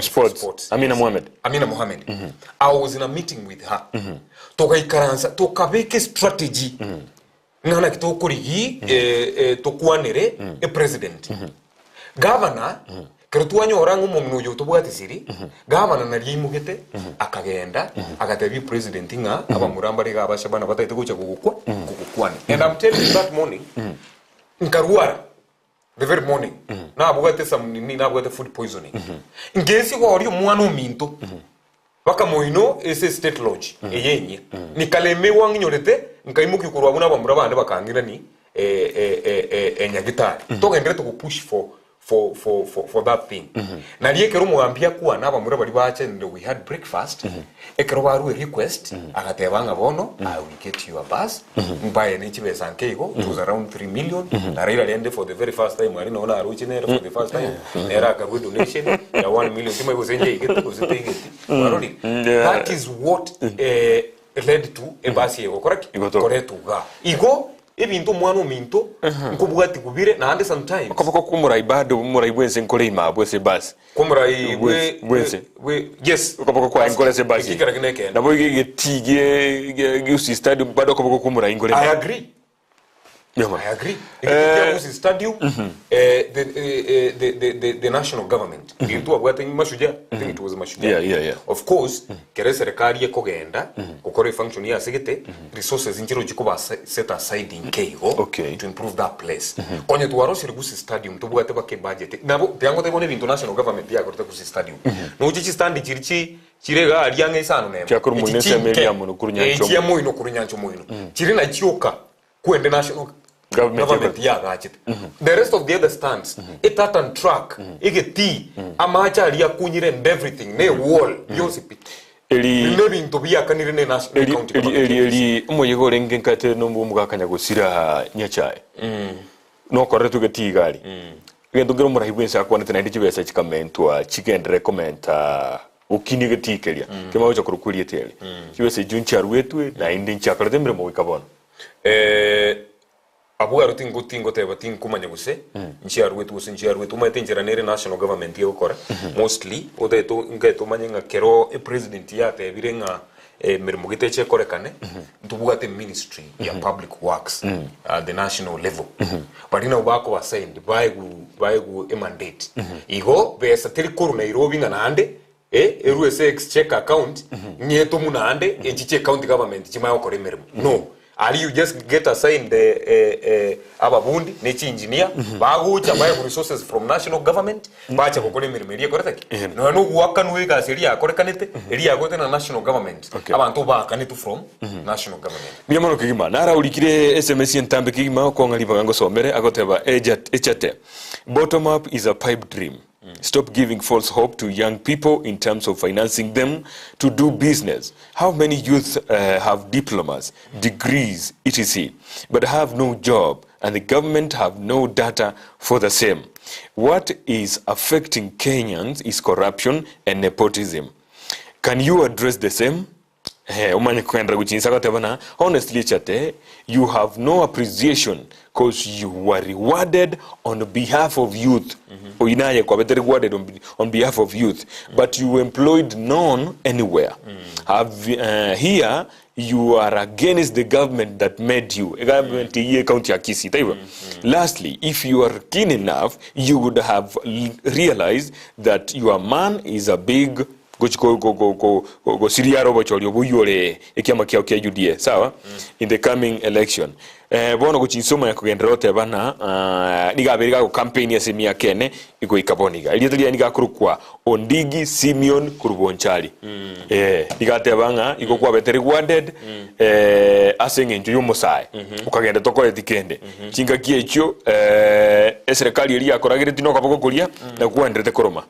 sports. Amina Mohamed. I was in a meeting with her. Toka ikaransa toka beke strategy. Ngana kitokuri hi tokuanere president. Governor kerutuanyo orangu momno yotobuate siri. Governor nari mugete akagenda agatebi president nga abamurambari gabashabana batayite kucha kukukwane. And I'm telling you that morning nkaruara the very morning na abugate na abugate food poisoning. Ngesi kwa ori mwana minto. Baka moino ese state lodge eyenye nikaleme wanginyorete nkaimuki kurwabuna bamura bande bakangira ni nyagitari togendere to push for that thing. Na liekero muambia kuwa na bamura bali bache and we had breakfast ekero baru request agatebanga bono I will get you a bus mbaye ni chibe sankeigo it was around 3 million na raila lende for the very first time ari naona aruchi nero for the first time era ka donation ya 1 million tima igozenje igete kozete baroni. That is what led to a bus ego correct uga igo ebintu mwana minto nkubugati kubire na ande sometimes akabako kumurai bado murai bwense nkole ima bwese basi kumurai we yes akabako kwa nkole se basi na boye tige stadium bado akabako kumurai ngole. I agree. I agree. The stadium, the national government. I think it was Mashuja. Yeah. Of course, kere serikali ye kogenda, kokore function ya segete, resources injiro jikuba set aside in Keigo to improve that place. Konye tuwaro sirigusi stadium, tubuate bake budget. Nabo, tiango tebone international government ya korte kusi stadium. No uchichi standi chirega aliange isano nemo. Chakuru munese melia mono kurunyancho. Chia moino kurunyancho moino. Chirina chioka kuende national government ya gachit. The rest of the other stands it at on track igeti amacha aliya kunyire and everything ne wall yosipi maybe into biya kanire ne national county eli umuyego rengenkate no mugakanya gusira nyachae no correcto geti gali ngendo ngero murahibwensa akwana tena ndichibe sa chikamentwa chicken recommend ukini geti kelia kema ucha kurukulie tele chiwese juncha rwetwe na indi nchakarte mre mo wikabona abuga rutingo teba kumanya guse nchiaru wetu maitenjera nere national government yo kora mostly odeto ngeto manyanga kero president ya te birenga mirimo giteche korekane ntubuga te ministry ya public works at the national level barina ubako assigned by a mandate igo be satellite koru Nairobi nande eruese exchequer account nyeto munande echiche county government chimayo kore mirimo no. Are you just get assigned ababundi nechi engineer bagucha buy resources from national government bacha kokole mirimirie koretaki no no wakanwe ga seria korekanete eria gote na national government abantu bakanetu from national government biamono kigima nara ulikire SMS entambe kigima ko ngali bagango somere agoteba Echate. Bottom up is a pipe dream. Stop giving false hope to young people in terms of financing them to do business. How many youth have diplomas, degrees, etc., but have no job, and the government have no data for the same? What is affecting Kenyans is corruption and nepotism. Can you address the same? umanye kwenda kuchinsa gatebana honestly Echate, you have no appreciation because you were rewarded on behalf of youth. Oinaye kwa better rewarded on behalf of youth, but you employed none anywhere. Here you are against the government that made you a government ye county akisi taiwa. Lastly, if you are keen enough, you would have realized that your man is a big go siriaro bochori obuyore ekiama kia UDA sawa in the coming election. Bono guchinsoma ya kugenderote bana nigabiriga go campaign ya semia kene iko ikaboniga ilietria nigakurukwa Ondigi Simeon Kurubonchari igate banga iko kwa better rewarded asenge nju yomusai ukagenda tokore dikende chinga kiecho serikali iri yakoragire tino kaboko kuria na kuenderete koroma.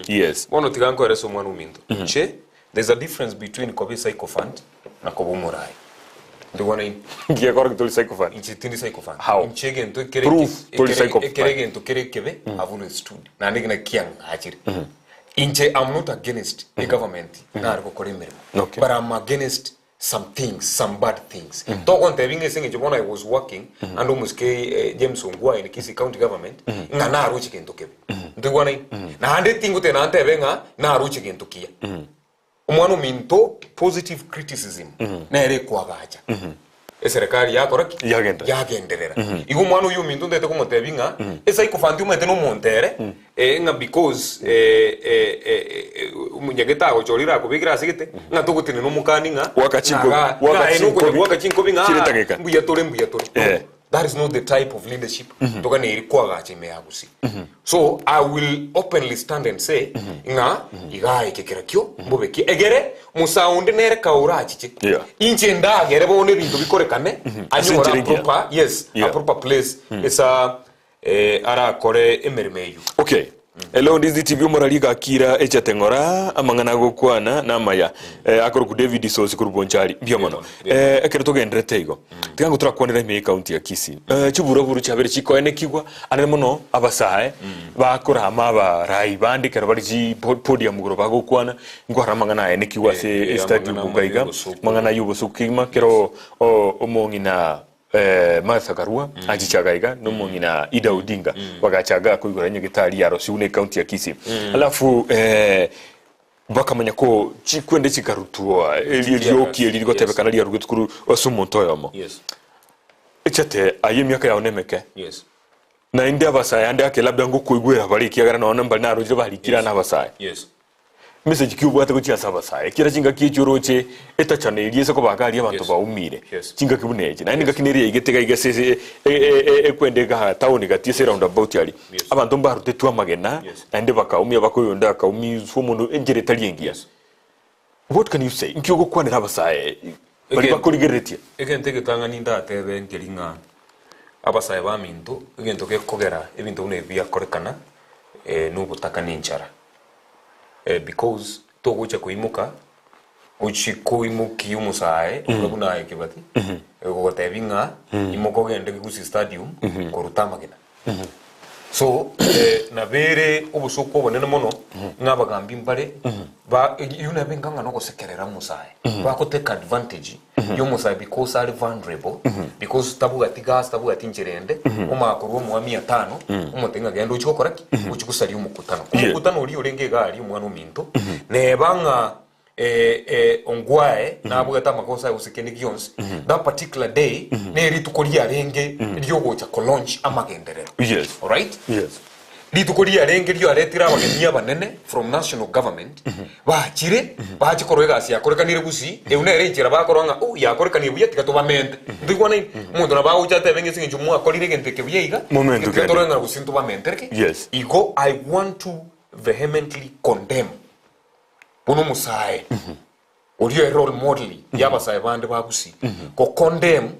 Yes, bono tiganko ereso mwana uminto che there's a difference between kobe psycho fund na kobo morai. Do one in Gia correct to psycho fund. Inchitindi psycho fund. How? Inchegen to Proof to psycho fund. Keregen to kerekebe avulu stood. Na nigna kiang hachiri. Inche I'm not against the government. Na arko korimere. Okay. But I'm against some things, some bad things. To on the binge saying when I was working and almost James Ongwa in Kisi County government, nga na aruchi kento kebe. Do one in. Na hande tingu te na ante benga na aruchi kento kia. Umwano minto positive criticism na ere kwa gacha serikali yako raki yagenderera igo mwano yu minto ndete ko motebinga esa iko fanti umete no montere nga because umunyageta go chorira ko bigira sigete nga tugutine no mukani nga wakachinko binga mbuya tore that is not the type of leadership toka ne irikwa gacha me yagusi. So I will openly stand and say nga igaye kekerakyo mbobeki egere musaundi nere kaura chiche inche ndagere bone bintu bikorekane anyora proper a proper place esa ara kore emermeyu. Okay. Hello, Ndizi TV moraliga kira Echate ngora amangana gukwana na maya akoro ku David Sosi Kurubonchari bia mono ekero togendrete igo tigango turakwanira ime county ya Kisii chiburaburu chabere chiko ene kigwa anene mono abasae bakora amaba rai bandi kero bari ji podium gro bagukwana ngora mangana ene kigwa se stadium gaiga mangana yubo sukima kero omongina Masakarua ajichagaiga no mongina Ida Odinga wagachaga kuigoranya gitari yaro siune county ya Kisii alafu bakamanya ko chikwende chikarutuwa elioki elirigotebekana lya rugutukuru wasumontoyomo. Yes. Echate ayemyaka ya onemeke. Yes. Na inde abasaya ande akelabya ngo kuigwera bari kiyagara no namba na rujira bari kira na abasaya. Yes. Message kiubwate ko cyasa abasaya kira chinga kichoroche etachane iliese ko bagari abantu baumire chinga kibuneje na ninga kineri igetega igase ekwendega town gatise roundabout yali abantu mbarute twa magena ande bakaumya bakoyonda akaumi somuntu engere taliengia. What can you say nkyogo kwanira abasaya bari bakorigeretia ekentege tanga ninda atebe ngeringa abasaya ba minto egento ke kogera ebintu ne bya korekana n'ubutaka n'inchara. Because togucha kuimuka uchikuimuki umusae ukabuna ekibati egotebinga imoko gende kusi stadium korutama gena. So na bere obusuko bonene mono ngabagambi mbale ba yuna benganga no kosekerera musae ba ko take advantage yo musae because are vulnerable because tabuga tigas tabuga tincherende umakuru mu 500 umutenga gendo uchikoraki uchikusari umukutano uri urenge gari umwana uminto ne banga ongwae na abuga tamakosa usikeni gyons that particular day ne ritukoria renge ryo gocha ko launch amagenderero. Yes. All right? Yes. Ritukoria renge ryo aretira abagenia banene from national government bachire bachikorega sia korekanire busi eunere inchira bakoranga yakorekanie buya tikatubamente ndigwana mundu na baucha tebenge singe mu akorire gente ke buyeiga tikatorenga busintu bamente. Yes. Iko I want to vehemently condemn Bono musae uriyo role model yabasaye bande bagusi ko condemn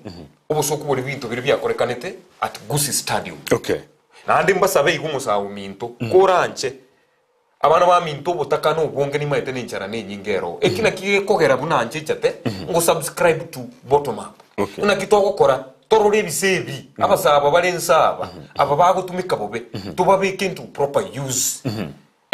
ubusuku buri bintu biri byakorekanete at Gusi Stadium. Okay. Na andi mbasabe igumusawe minto koranche abana ba minto butaka no bwonge ni maite n'inchara n'enyingero ekina kiye kogera bunanje Echate ngo subscribe to bottom up. Okay. Una kitoko kora torore bisebi abasaba balensaba aba bagutumika bobe tubabike into proper use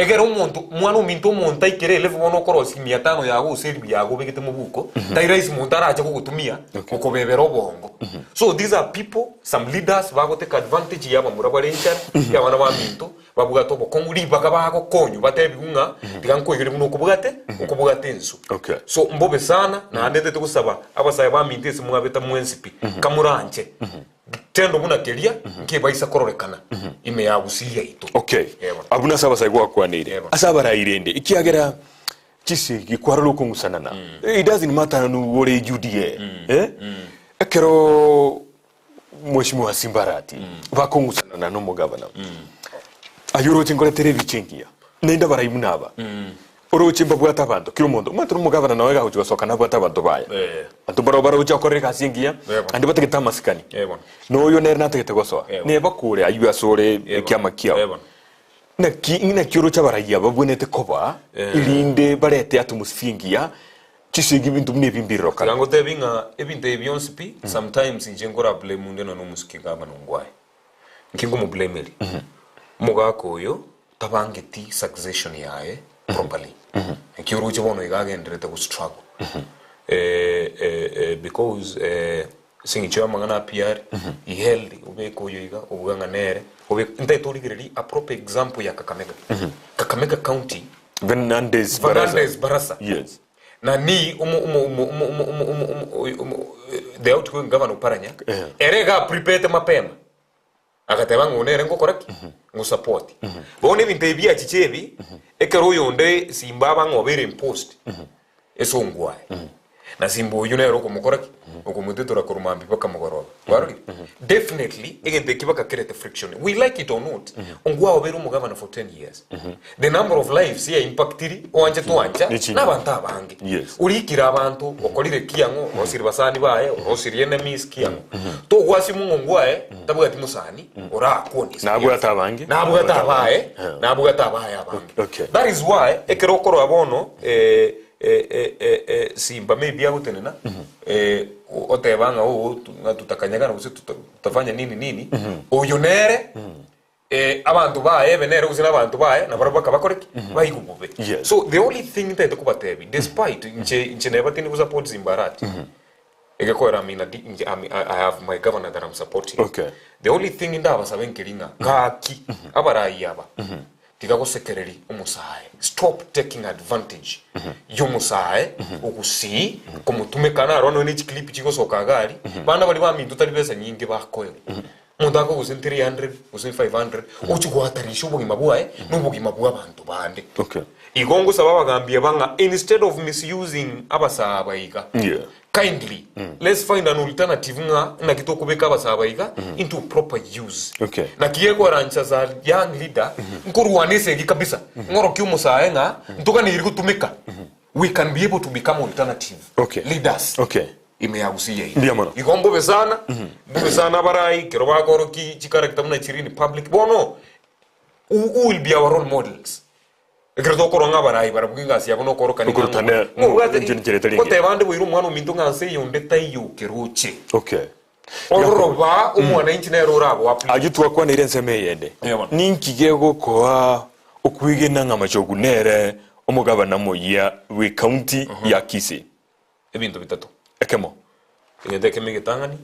egera umuntu mwana uminto umuntu aikire level bono korosi 500 yago useri yago begete mubuko tairais umuntu araje kugutumia ukobebera obongo. So these are people, some leaders bago take advantage yaba murabarencha yabana baminto babuga tobo konguri bagabago konyu batebigunga tiganko igire buno ukubugate nsu. So mbobe sana na andete tukusaba abasaye baminto ese mwabeta mwensipi kamuranje tendo muna kelia nke baisa kororekana ime yagusilia ito. Abuna saba sai kwa nire asabara irende ikiagera chisi gikwaralo kungusanana. It doesn't matter no wore judie ekero mheshimiwa Simbarati bakungusanana no mugabana ayuro chingole televi chengia nenda barayimunaba oro chimba bwata bantu kiro mondo matru mugabana nawe ga ujo soka na bwata bantu baya antu barobara ujo koreka singia andi bategeta masikani no yo nerna tegeta goso ne bakure ayu asore kyama kiao na kiro cha baraya babonete koba ilinde barete atumusfingia chisigi bintu mne bimbiro kala ngo tebinga ebintu ebyonsipi sometimes injengora blame munde no musikinga manongwaye nkingo mu blame eri mugako yo tabangeti succession yae properly kiro che bono igagendrete ku struggle because singicho mangana PR iheld ubeko yo iga ubuganga nere ube ntaitoligireri a proper example ya Kakamega County Fernandez Barasa yes na ni the outgoing governor Paranya erega prepare mapema akateba ngonere ngo correct ngo support bone bintebia chichebi ekero yonde simbaba ngobere impost esongwaye na simbo yunero komukora okomutetora korumambi paka mugoroba waruri definitely egente kibaka create friction we like it or not ongwa obero mugabana for 10 years the number of lives here impactiri oanje twanja nabantu abange urikira abantu okolire kiyango osiri basani baye osiri enemies kiyango to gwasi mungongwae tabugati musani ora akoni nabugata abange nabugata abaye abange that is why ekero koro abono simba maybe agutenena otebanga tutakanyagana gusi tutafanya nini oyonere abantu bae benere gusi nabantu bae na barabaka bakoreki bayigubube. So the only thing that kubatebi despite inche never tini support Simbarati egekora mina I have my governor that I'm supporting. The only thing inda basabenkeringa kaki abarayi aba tigago sekereri umusaye stop taking advantage y'umusaye ukusi kumutumekana arono ni clip chiko sokagari bana bali bamintu tali pesa nyingi bakoyo mundako gusi 300 gusi 500 uchigwatarisha ubugima bwae n'ubugima bw'abantu bande. Igongo sababa gambye banga instead of misusing abasaba iga kindly let's find an alternative na kitoko beka abasaba iga into proper use. Na kiyego rancha za young leader nkuruwanise kabisa ngoro kyumusaye nga ntuka ni gutumika we can be able to become alternative leaders. Imeyagusiye igombo besana besana barai kero bakoro ki character muna chirini public bono who will be our role models. Ekredo koronga barai barabuginga siya bono koro kaniko kotebande wiru mwana minto nganse yonde tayo keruche oroba umwana intinero rabo ajutwa kwa nire nseme yende ninkigego kwa okwigena ngamachogu nere omugabana moya we county ya Kisii ebintu bitatu ekemo ngende migetangani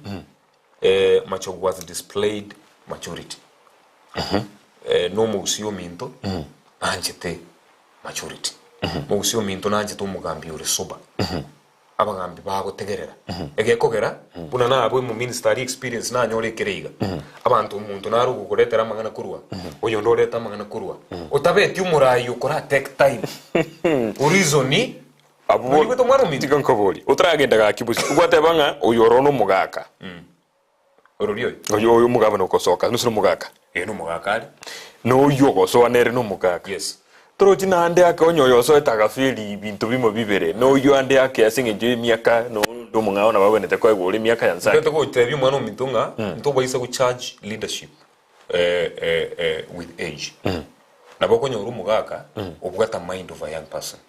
machogu was displayed maturity no musio minto anjete maturity musio minto nanjete umugambi uri soba abagambi bago tegerera egekogera buna nabo mu ministry experience nanyore kereiga abantu umuntu narugo kuretera amangana kurwa oyo ndoreta amangana kurwa otabeti umurayi ukora take time urizoni abo nibeto mwana uminto tikankoboli utragenda ga kibusi ugwatebanga oyorono mugaka ororiyo oyo mugaba no kosoka nusiro mugaka no mugaka ali no yogo so anere no mugaka troji na ande aka onyoyo so etagafeli bintu bimo bibere no yo ande aka asingeje miaka no ndo mungao na babonete kwa igore miaka yansa beto ko tebi mwana umintunga nto bayisa ku charge leadership with age naboko nyoru mugaka obugata mind of a young person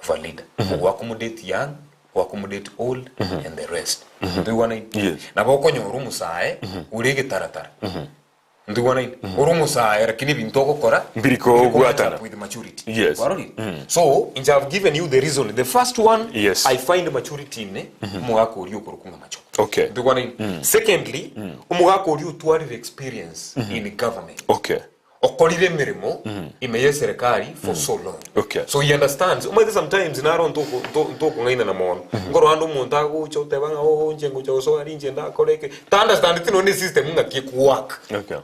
of a leader who accommodate young, who accommodate old and the rest do you want to naboko nyoru musae urege taratara ndibona ine urumusaya lakini bintu okora mbiriko gwatana with maturity. Yes. So I have given you the reason. The first one, yes. I find maturity in umugako uri okurukunga macho. Okay. Ndibona ine. Secondly, umugako uri utwari experience in government. Okay. Okolire mirimo imeye serikali for so long. Okay. So he understands. Umwe sometimes naro ntoko ngaina na mono. Ngoro ando muntu agucho tebanga njengo cyo ari njenda koreke. Ta understand tino ni system ngaki ku work. Okay.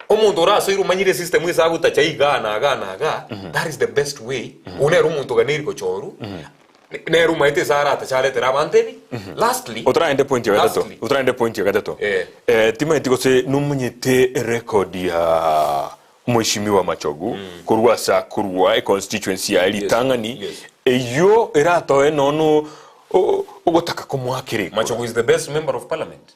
Omuntu oraso irumanyire system isa gutacha igana that is the best way. Unero umuntu ganiri ko choru. Neru maite sara atachale terabantebi. Lastly, otraende point ya gatato. Tima itikose numunyete record ya Mheshimiwa Machogu kurwasa kurwa constituency ya Litangani eyo erato nono ogotaka kumwakire. Machogu is the best member of parliament.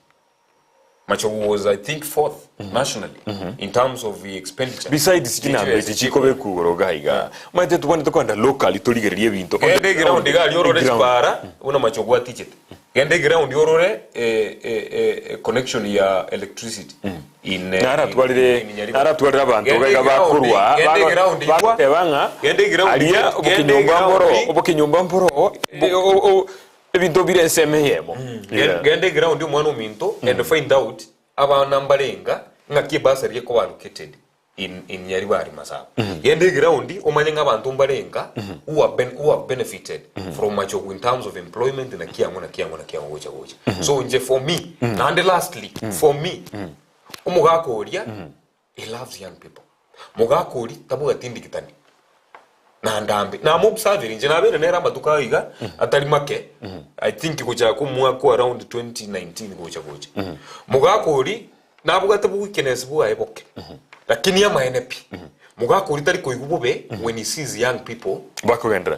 Machogu was, I think, 4th nationally in terms of the expenditure. Besides kinambete chikobe kugorogaiga maite tubone tokwanda local torigererie bintu ende ground gali orore spara una Machogu atichete ende ground yorore connection ya electricity in nara twalire abantu gaiga bakurwa ebanga alia obukinyumba mboro ebintu birenseme gende ground umwana uminto and find out abana mbarenga ngaki basariye ko allocated in yaribari masaba gende ground umanye ngabantu mbarenga who have benefited from Machogu in terms of employment na kiyango gocha so nje for me and lastly for me umugako oria he loves young people mugako ori tabuga tindikitani na ndambe na mobserving nje nabere nera maduka iga atari make I think gocha ku mwaka around 2019 gocha mugako ori nabuga tabu weakness bu ayeboke lakini ya NP mugako uri tari koigubube when he sees young people bakugendera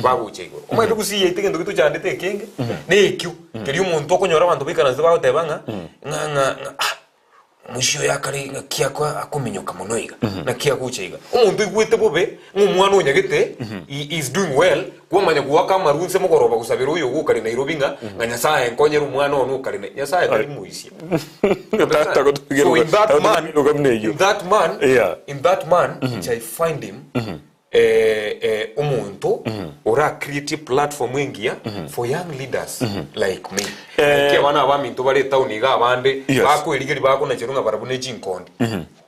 baguchego umwe tukusiye itegendo gitu cyandete kenge nekyo keri umuntu okonyora abantu bikana zibaho tebanga nga mushyo yakari ngakiyakwa akuminyoka munoiga nakiya kuchega umuntu igwete bobe ngumwana onyagete is doing well kwamanya kuwaka marunse mugoroba gusabira uyo gukari Nairobi nga nyasaye nkonyera umwana ono ukari nyasaye ari muisi so in that man which I find him umuntu ora creative platform wengia for young leaders like me ke bana abamintu bari tauniga abande bakwirigiri bakona kirunga barabune jinkondi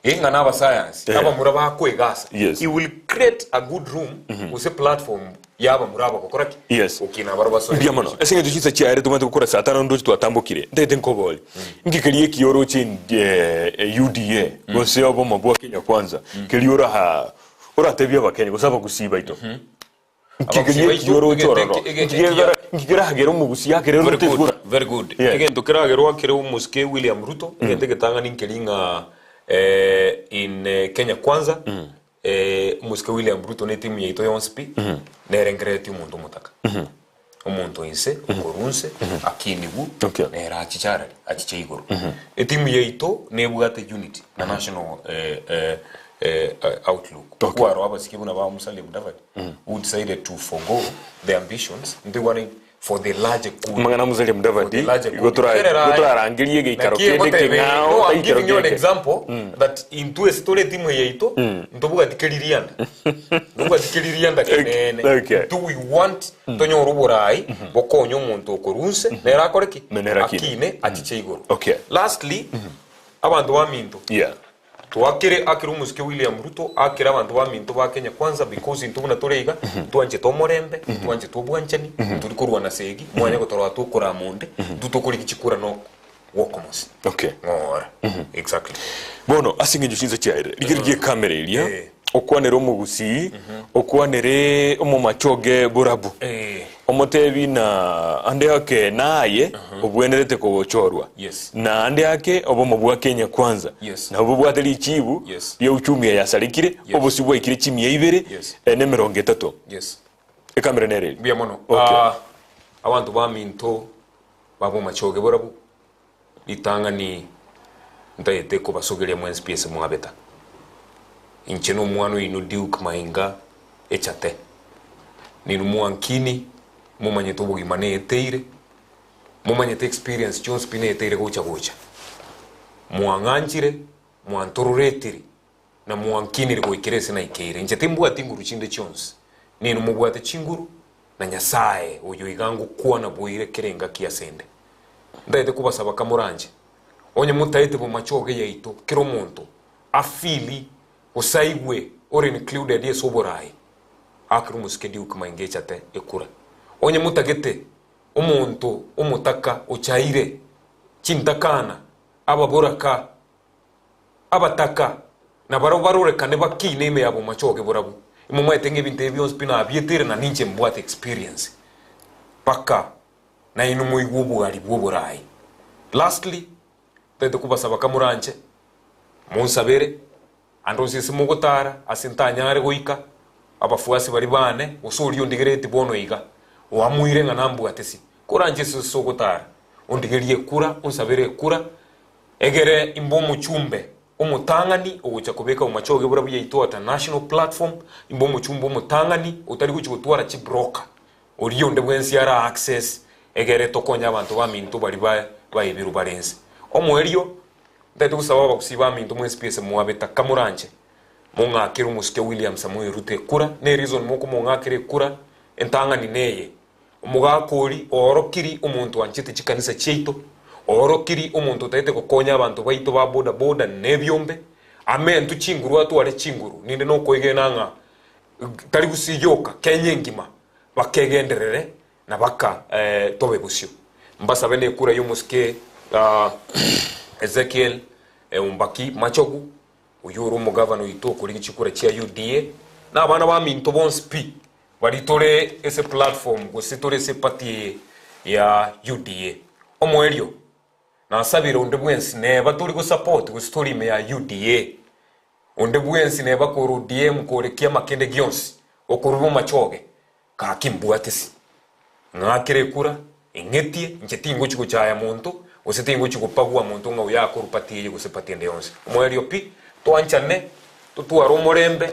inga naba science aba muraba kwegasa he will create a good room with a platform yaba muraba kokoraki ukina barabaso ndiamano esinge duchitsa chiare tumate gukora saa 5 ndo twatambukire ndete nkoboli ngikelie kiyoro chin UDA gose obo mabwa Kenya kwanza keliora ha ora tebya bakenya gusaba gusiba ito ngikelie kiyoro chororo ngikira hagero mugusi yake rero tegura very good again tukira hagero akire umuske William Ruto ngende getanga ninkelinga in Kenya kwanza muske William Ruto ne timu yeito yonspi nerengreti umuntu mutaka umuntu inse ukorunse akinibu nera achicharari achicheigoro etimu yeito nebugate unity na national outlook kwaro abasikibuna ba Musalia Mudavadi who decided to forgo their ambitions ndiwane for the larger good mangana Musalia Mudavadi gotora rangirie geikaro kende kengao I'm giving you an example that into a story timu yeito ndobuga dikelirianda kenene do we want tonyo ruburai bokonyo umuntu okorunse nera koreki akine achicheigoro lastly abantu baminto tuakire akirumuske William Ruto akira abantu baminto ba Kenya kwanza because intubuna toreiga tuanje tomorembe tuanje tobwanchani turikurwa na segi mwanya gotorwa tukura munde dutokuri kichikura no wokomos exactly bono asinge jushinza chaire ligiriye kamera ilia okwanero mugusi okwanere Bomachoge Borabu omotebi na ande yake naye obwenerete ko bochorwa na ande yake obomobwa Kenya kwanza na obubwateli chibu ya uchumi ya sarikire obusibwa ikire chimi ya ibere ne 30 ekamera nere bia mono abantu baminto Bomachoge Borabu litanga ni ndayete ko basogelia mu SPS mu abeta incheno mwano ino Duke Mainga Echate ni muankini mumanye tobo imane eteire mumanye te experience Jones pine eteire gocha muanganchire mwantururetiri na mwankiniri goikirese na ikeire nje timbwati nguru chinde chonse ninu mubwate chinguru na nyasaye uyu igangu kuwa na boire kirenga kiasende ndaite kubasaba kamuranje onye mutaite Bomachoge yaito kiro muntu afili usaigwe ore included yesoborai akiru muskedi ukumainga Echate ekura onye mutagete umuntu umutaka uchaire chintakana ababoraka abataka na barobarureka ne bakine me ya Bomachoge Borabu imuma etenge binte ebyo spina abietere na ninche mbwate experience paka na inu muigubu ali boborai. Lastly tete kubasaba kamuranje munsabere andonse simugotara asintanyare goika abafuasi bari bane usuri ondigerete bono iga wamuire nga nambwatesi kuranje sogotara ondigerie kura unsabere kura egere imbo muchumbe umutangani ogucha kubeka Bomachoge Borabu yaito ata national platform imbo muchumbe umutangani utari kuchigutwara chi broker uriyo ndebwensi ara access egere tokonya abantu bamintu bari bayibiru barenze omwerio ndete kusaba bakusiba mintu mu SPS muabeta kamuranje mungakira umuske William Samuel Rute kura ne reason moko mungakire kura entangani neye umugakori orokiri umuntu wanchite chikanisa cheito orokiri umuntu taite kokonya abantu baito ba boda boda nebyombe amen tuchinguru atu ale chinguru ninde no koigenanga tari gusiyoka kenyengima bakegenderere na baka tobe busyo mbasa bene kura yumuske Ezekiel umbaki machogu uyuru mu governor ito kuri chikura chia UDA na abana ba minto bonspi bari tore ese platform gusitore ese party ya UDA omwerio na sabira unde bwensi ne baturi go support go story me ya UDA unde bwensi ne bakuru DM korekia makende gyonsi okuru Bomachoge ka kimbwatisi ngakire kura ingetie nchetingo chiko chaya muntu usitingo chiko pagwa muntu nga uyako rupatiye gusepati ndeyonse omwerio pi twanchane tutuwa romorembe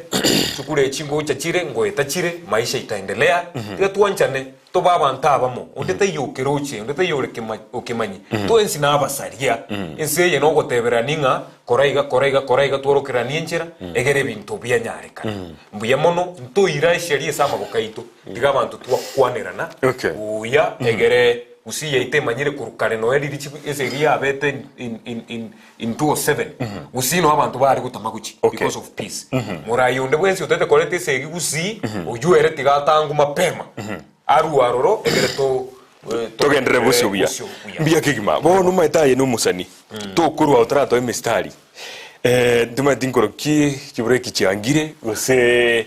chukure chingo chachire ngo etachire maisha itaendelea tiga twanchane to baba ntabamo undete yokeroche undete yoreke okemanyi to ensi na abasaria ense ye no gotebera ninga koraiga tworokera ninjira egere bintu byanyareka mbuye mono ntoira sherie sama gokaito tiga abantu twakwanerana uya egere usiye itemanyire kurukare no eri richi esegia abete in 207 usino abantu bari gutamaguchi because of peace murayo ndebwensi utete kolete segi usi ujuere tigatangu mapema aruaroro egere togendere busyo bya kigima bo numa etaye no musani to kurwa utrato emistari nduma dinkoro kibureki cyangire gose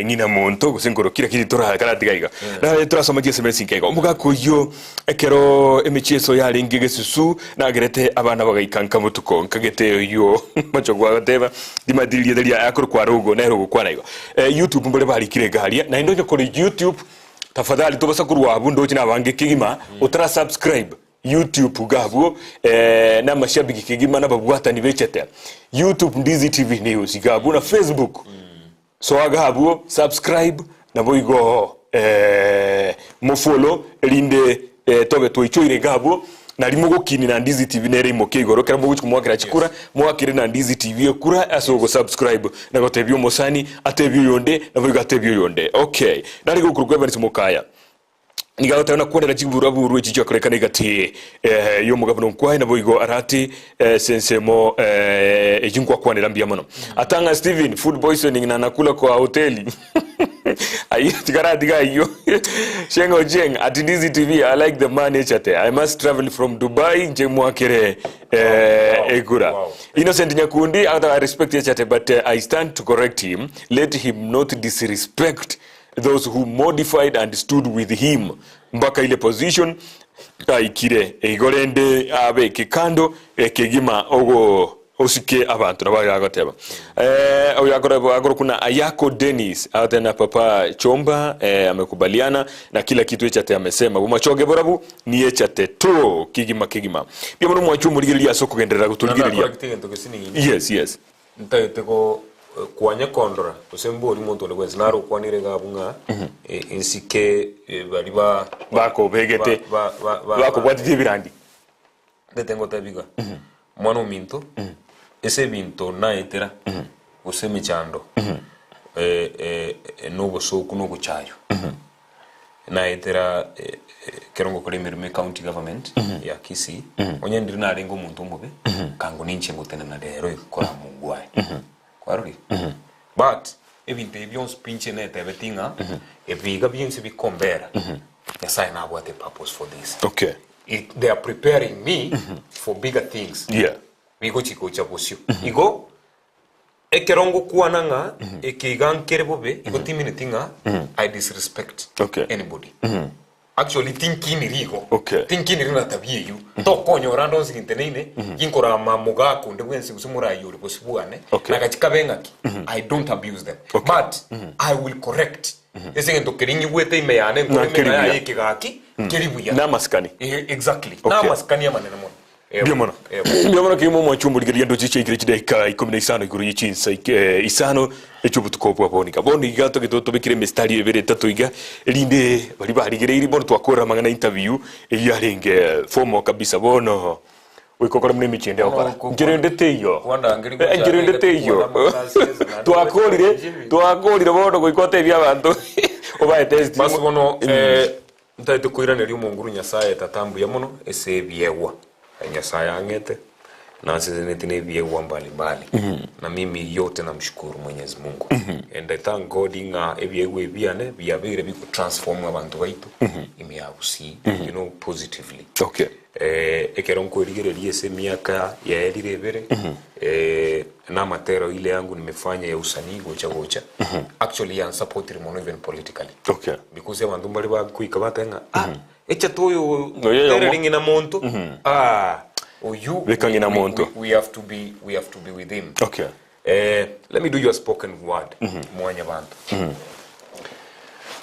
ngina monto gusengoro kiri tora karatiga na turasoma SMS nkego umuga kuyo ekero emicheso ya lingege susu na gerete abana bagayikanka mutuko nkagete yo Bomachoge gateba dimadiriye delia akuru kwa rugo na rugo kwa nayo YouTube mbole bari kiregalia na indonyo kuri YouTube tafadhali tobasa kurwa abundo kina bange kigima utara subscribe YouTube gabo na mashabiki kigima na babwatani b'Echate YouTube Ndizi TV News gabo na Facebook so agabo subscribe na boigo mo follow linde tobe toichoire gabo na limugo kini na Ndizi TV nere imokegoro kera mbugo kumwakira chikura mwakire na Ndizi TV kura asogo subscribe na gotebyo mosani atebyo yonde na boigo atebyo yonde okay nari gukurugwa bani mukaya nigauta na kwenda chibura buru echi cyakorekana igati yo mugabano kwaye na boigo arati sensemo ejinkwa kwanira mbia mono atanga Steven food poisoning na nakula kwa hoteli ayi tigara diga iyo shengo jeng at Ndizi TV I like the man Echate I must travel from Dubai nje mwakere egura Innocent Nyakundi I respect Echate but I stand to correct him let him not disrespect those who modified and stood with him mpaka ile position aikire igorende abe kikando kegima ogo osike abantu nabagateba oyagora kuna Ayako Dennis atena papa Chomba amekubaliana na kila kitu Echate amesema Bomachoge Borabu ni Echate to kigima pia mwana mwachumu ligili asoko genderera kutuligilia yes ntayeteko kwanya kondora usembori muntu legwenzi naro kwanire gabunga insike bali bako begete bako bwatije birandi detengo tabiga mwana minto ese bintu naitera useme chando no soku no guchayo naitera kerongo kuri mirime county government ya Kisii onye ndiri na rengo muntu mube kango ninche ngotena na rero ikora mungwaye kwaruri but ebintu ebyons pinche nete betinga ebiga byinsi bikombera yes I know what the purpose for this. Okay. They are preparing me for bigger things. Yeah. Bigo chiko chaposio. Igo ekerongo kuananga ekigankere bobe igo timine tinga I disrespect anybody. Actually thinking rigo. Thinking rina tabiye you. To konyo rando sintenene yinkora mamuga kunde wensi usumura yuri posibuane na kachika bengaki. I don't abuse them. But I will correct. Ese ngento keringi wete imeyane ngore mena ya kigaki kiribuya. Na maskani. Exactly. Na maskani ya maneno mo. Biamona kimo mwachumbu ligeriya ndo chiche igire chideka 15 iguru yichinsa isano echubutuko abonika boni gato gitoto bikire mestari ebere tatu iga elinde bali barigere iri bono twakora mangana interview eyarenge fomo kabisa bono wikokora mune michende okora ngerendete iyo ngerendete iyo twakorire bono goikote bya bantu obaye test bas bono ntaite kuirana ri munguru nyasaye tatambu ya mono ese biewa Nyasaye angete na sisi biewa mbalimbali na mimi yote namshukuru Mwenyezi Mungu and I thank God inga ebiewa ebiane biabire biku transform abantu baitu imiabusi you know positively. Ekeronko erigere ese miaka ya elirebere na matero ile yangu nimefanya ya usanii gocha actually I'm supporting mono even politically because abantu mbali ba kuikabata nga Echate oyo terering ina monto you we have to be with him. Let me do your spoken word mwanya bantu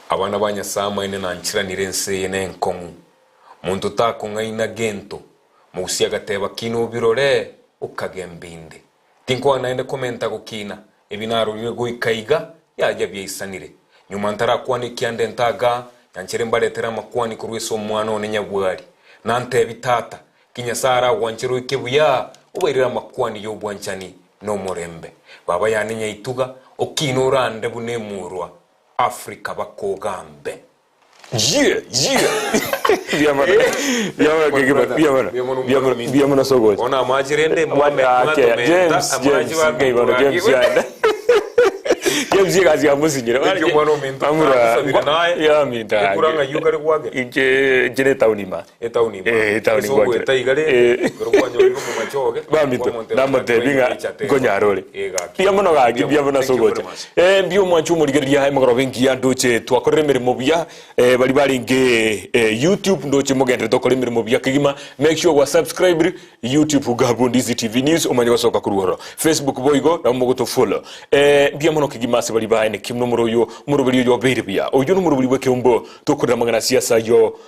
abana banya sama ine nanchira nirense ine nkomu muntu takonga ina gento musia gateba kino birore ukagembinde tinko anaenda komenta gukina ebinaro yego ikaiga yaje byisanire nyuma ntara kwani kyande ntaga yanchere mbaletera makwani kurweso mwana onenya bwari nante bitata kinyasara wanchero ikebuya ubairira makwani yo bwanchani no morembe baba yanenya ituga okinorande bunemurwa Afrika bakogambe biamona sogo ona majirende mwame James James gazi amusinyira bari mwana mento amura ya minta kuranga yugare kwage inje taunima so taigare kurwanyo mu machoge bamito namote binga gonyarore biamono gagi biamona sogocha bio mwanchu murigeria hai magoro bengi andoche twakorere mirimo bya bari baringe YouTube ndoche mogendre tokore mirimo bya kigima make sure wa subscribe YouTube ugabo Ndizi TV News omanye wasoka kuruhoro Facebook boygo na mugoto follow biamono kigima se bari baine kimno muroyo murubiri yo berebya oyo numurubiri Ekeumbu tokorera magana siasa yo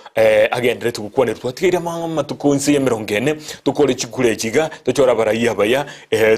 agendere tukukwane twatira mama tukonse ya 40 tukore chikure chiga tochora baraiya baya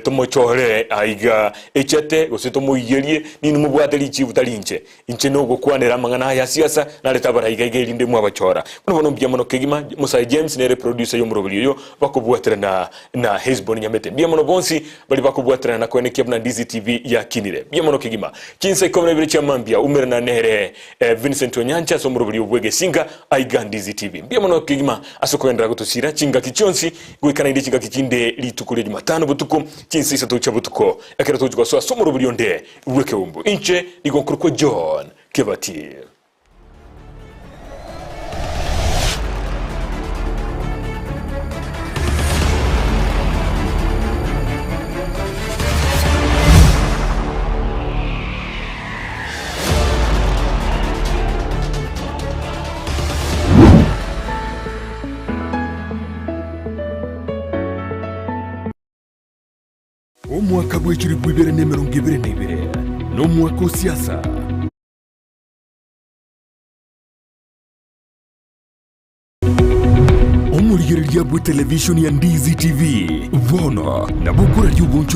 tomochore aiga Echate gosito muyerie nini mubwateri chibutalinche inche no gukwanira magana ya siasa na leta baraiga igerinde mu abachora bono biamono kigima Musa James ne producer yo murubiri yo bakubwatira na Hezbon nyamete biamono bonsi bali bakubwatira na kwenye kebna Ndizi TV ya kinire biamono kigima kinse komne biricha mambia umerna nere Vincent Onyancha so murubiri obwege singa aiga Ndizi TV biamono kigima asokoendera gutosira chinga kichonsi gwikana inde chinga kichinde litukule Jumatano butuko kinse isato cha butuko akera tujwa so murubiri onde Ekeumbu inche ligonkurko John Kebati Omwaka bw'ekiri 2022 n'omwaka osiasa omurigereria bwa television ya Ndizi TV bono nabukura ly'ubunchu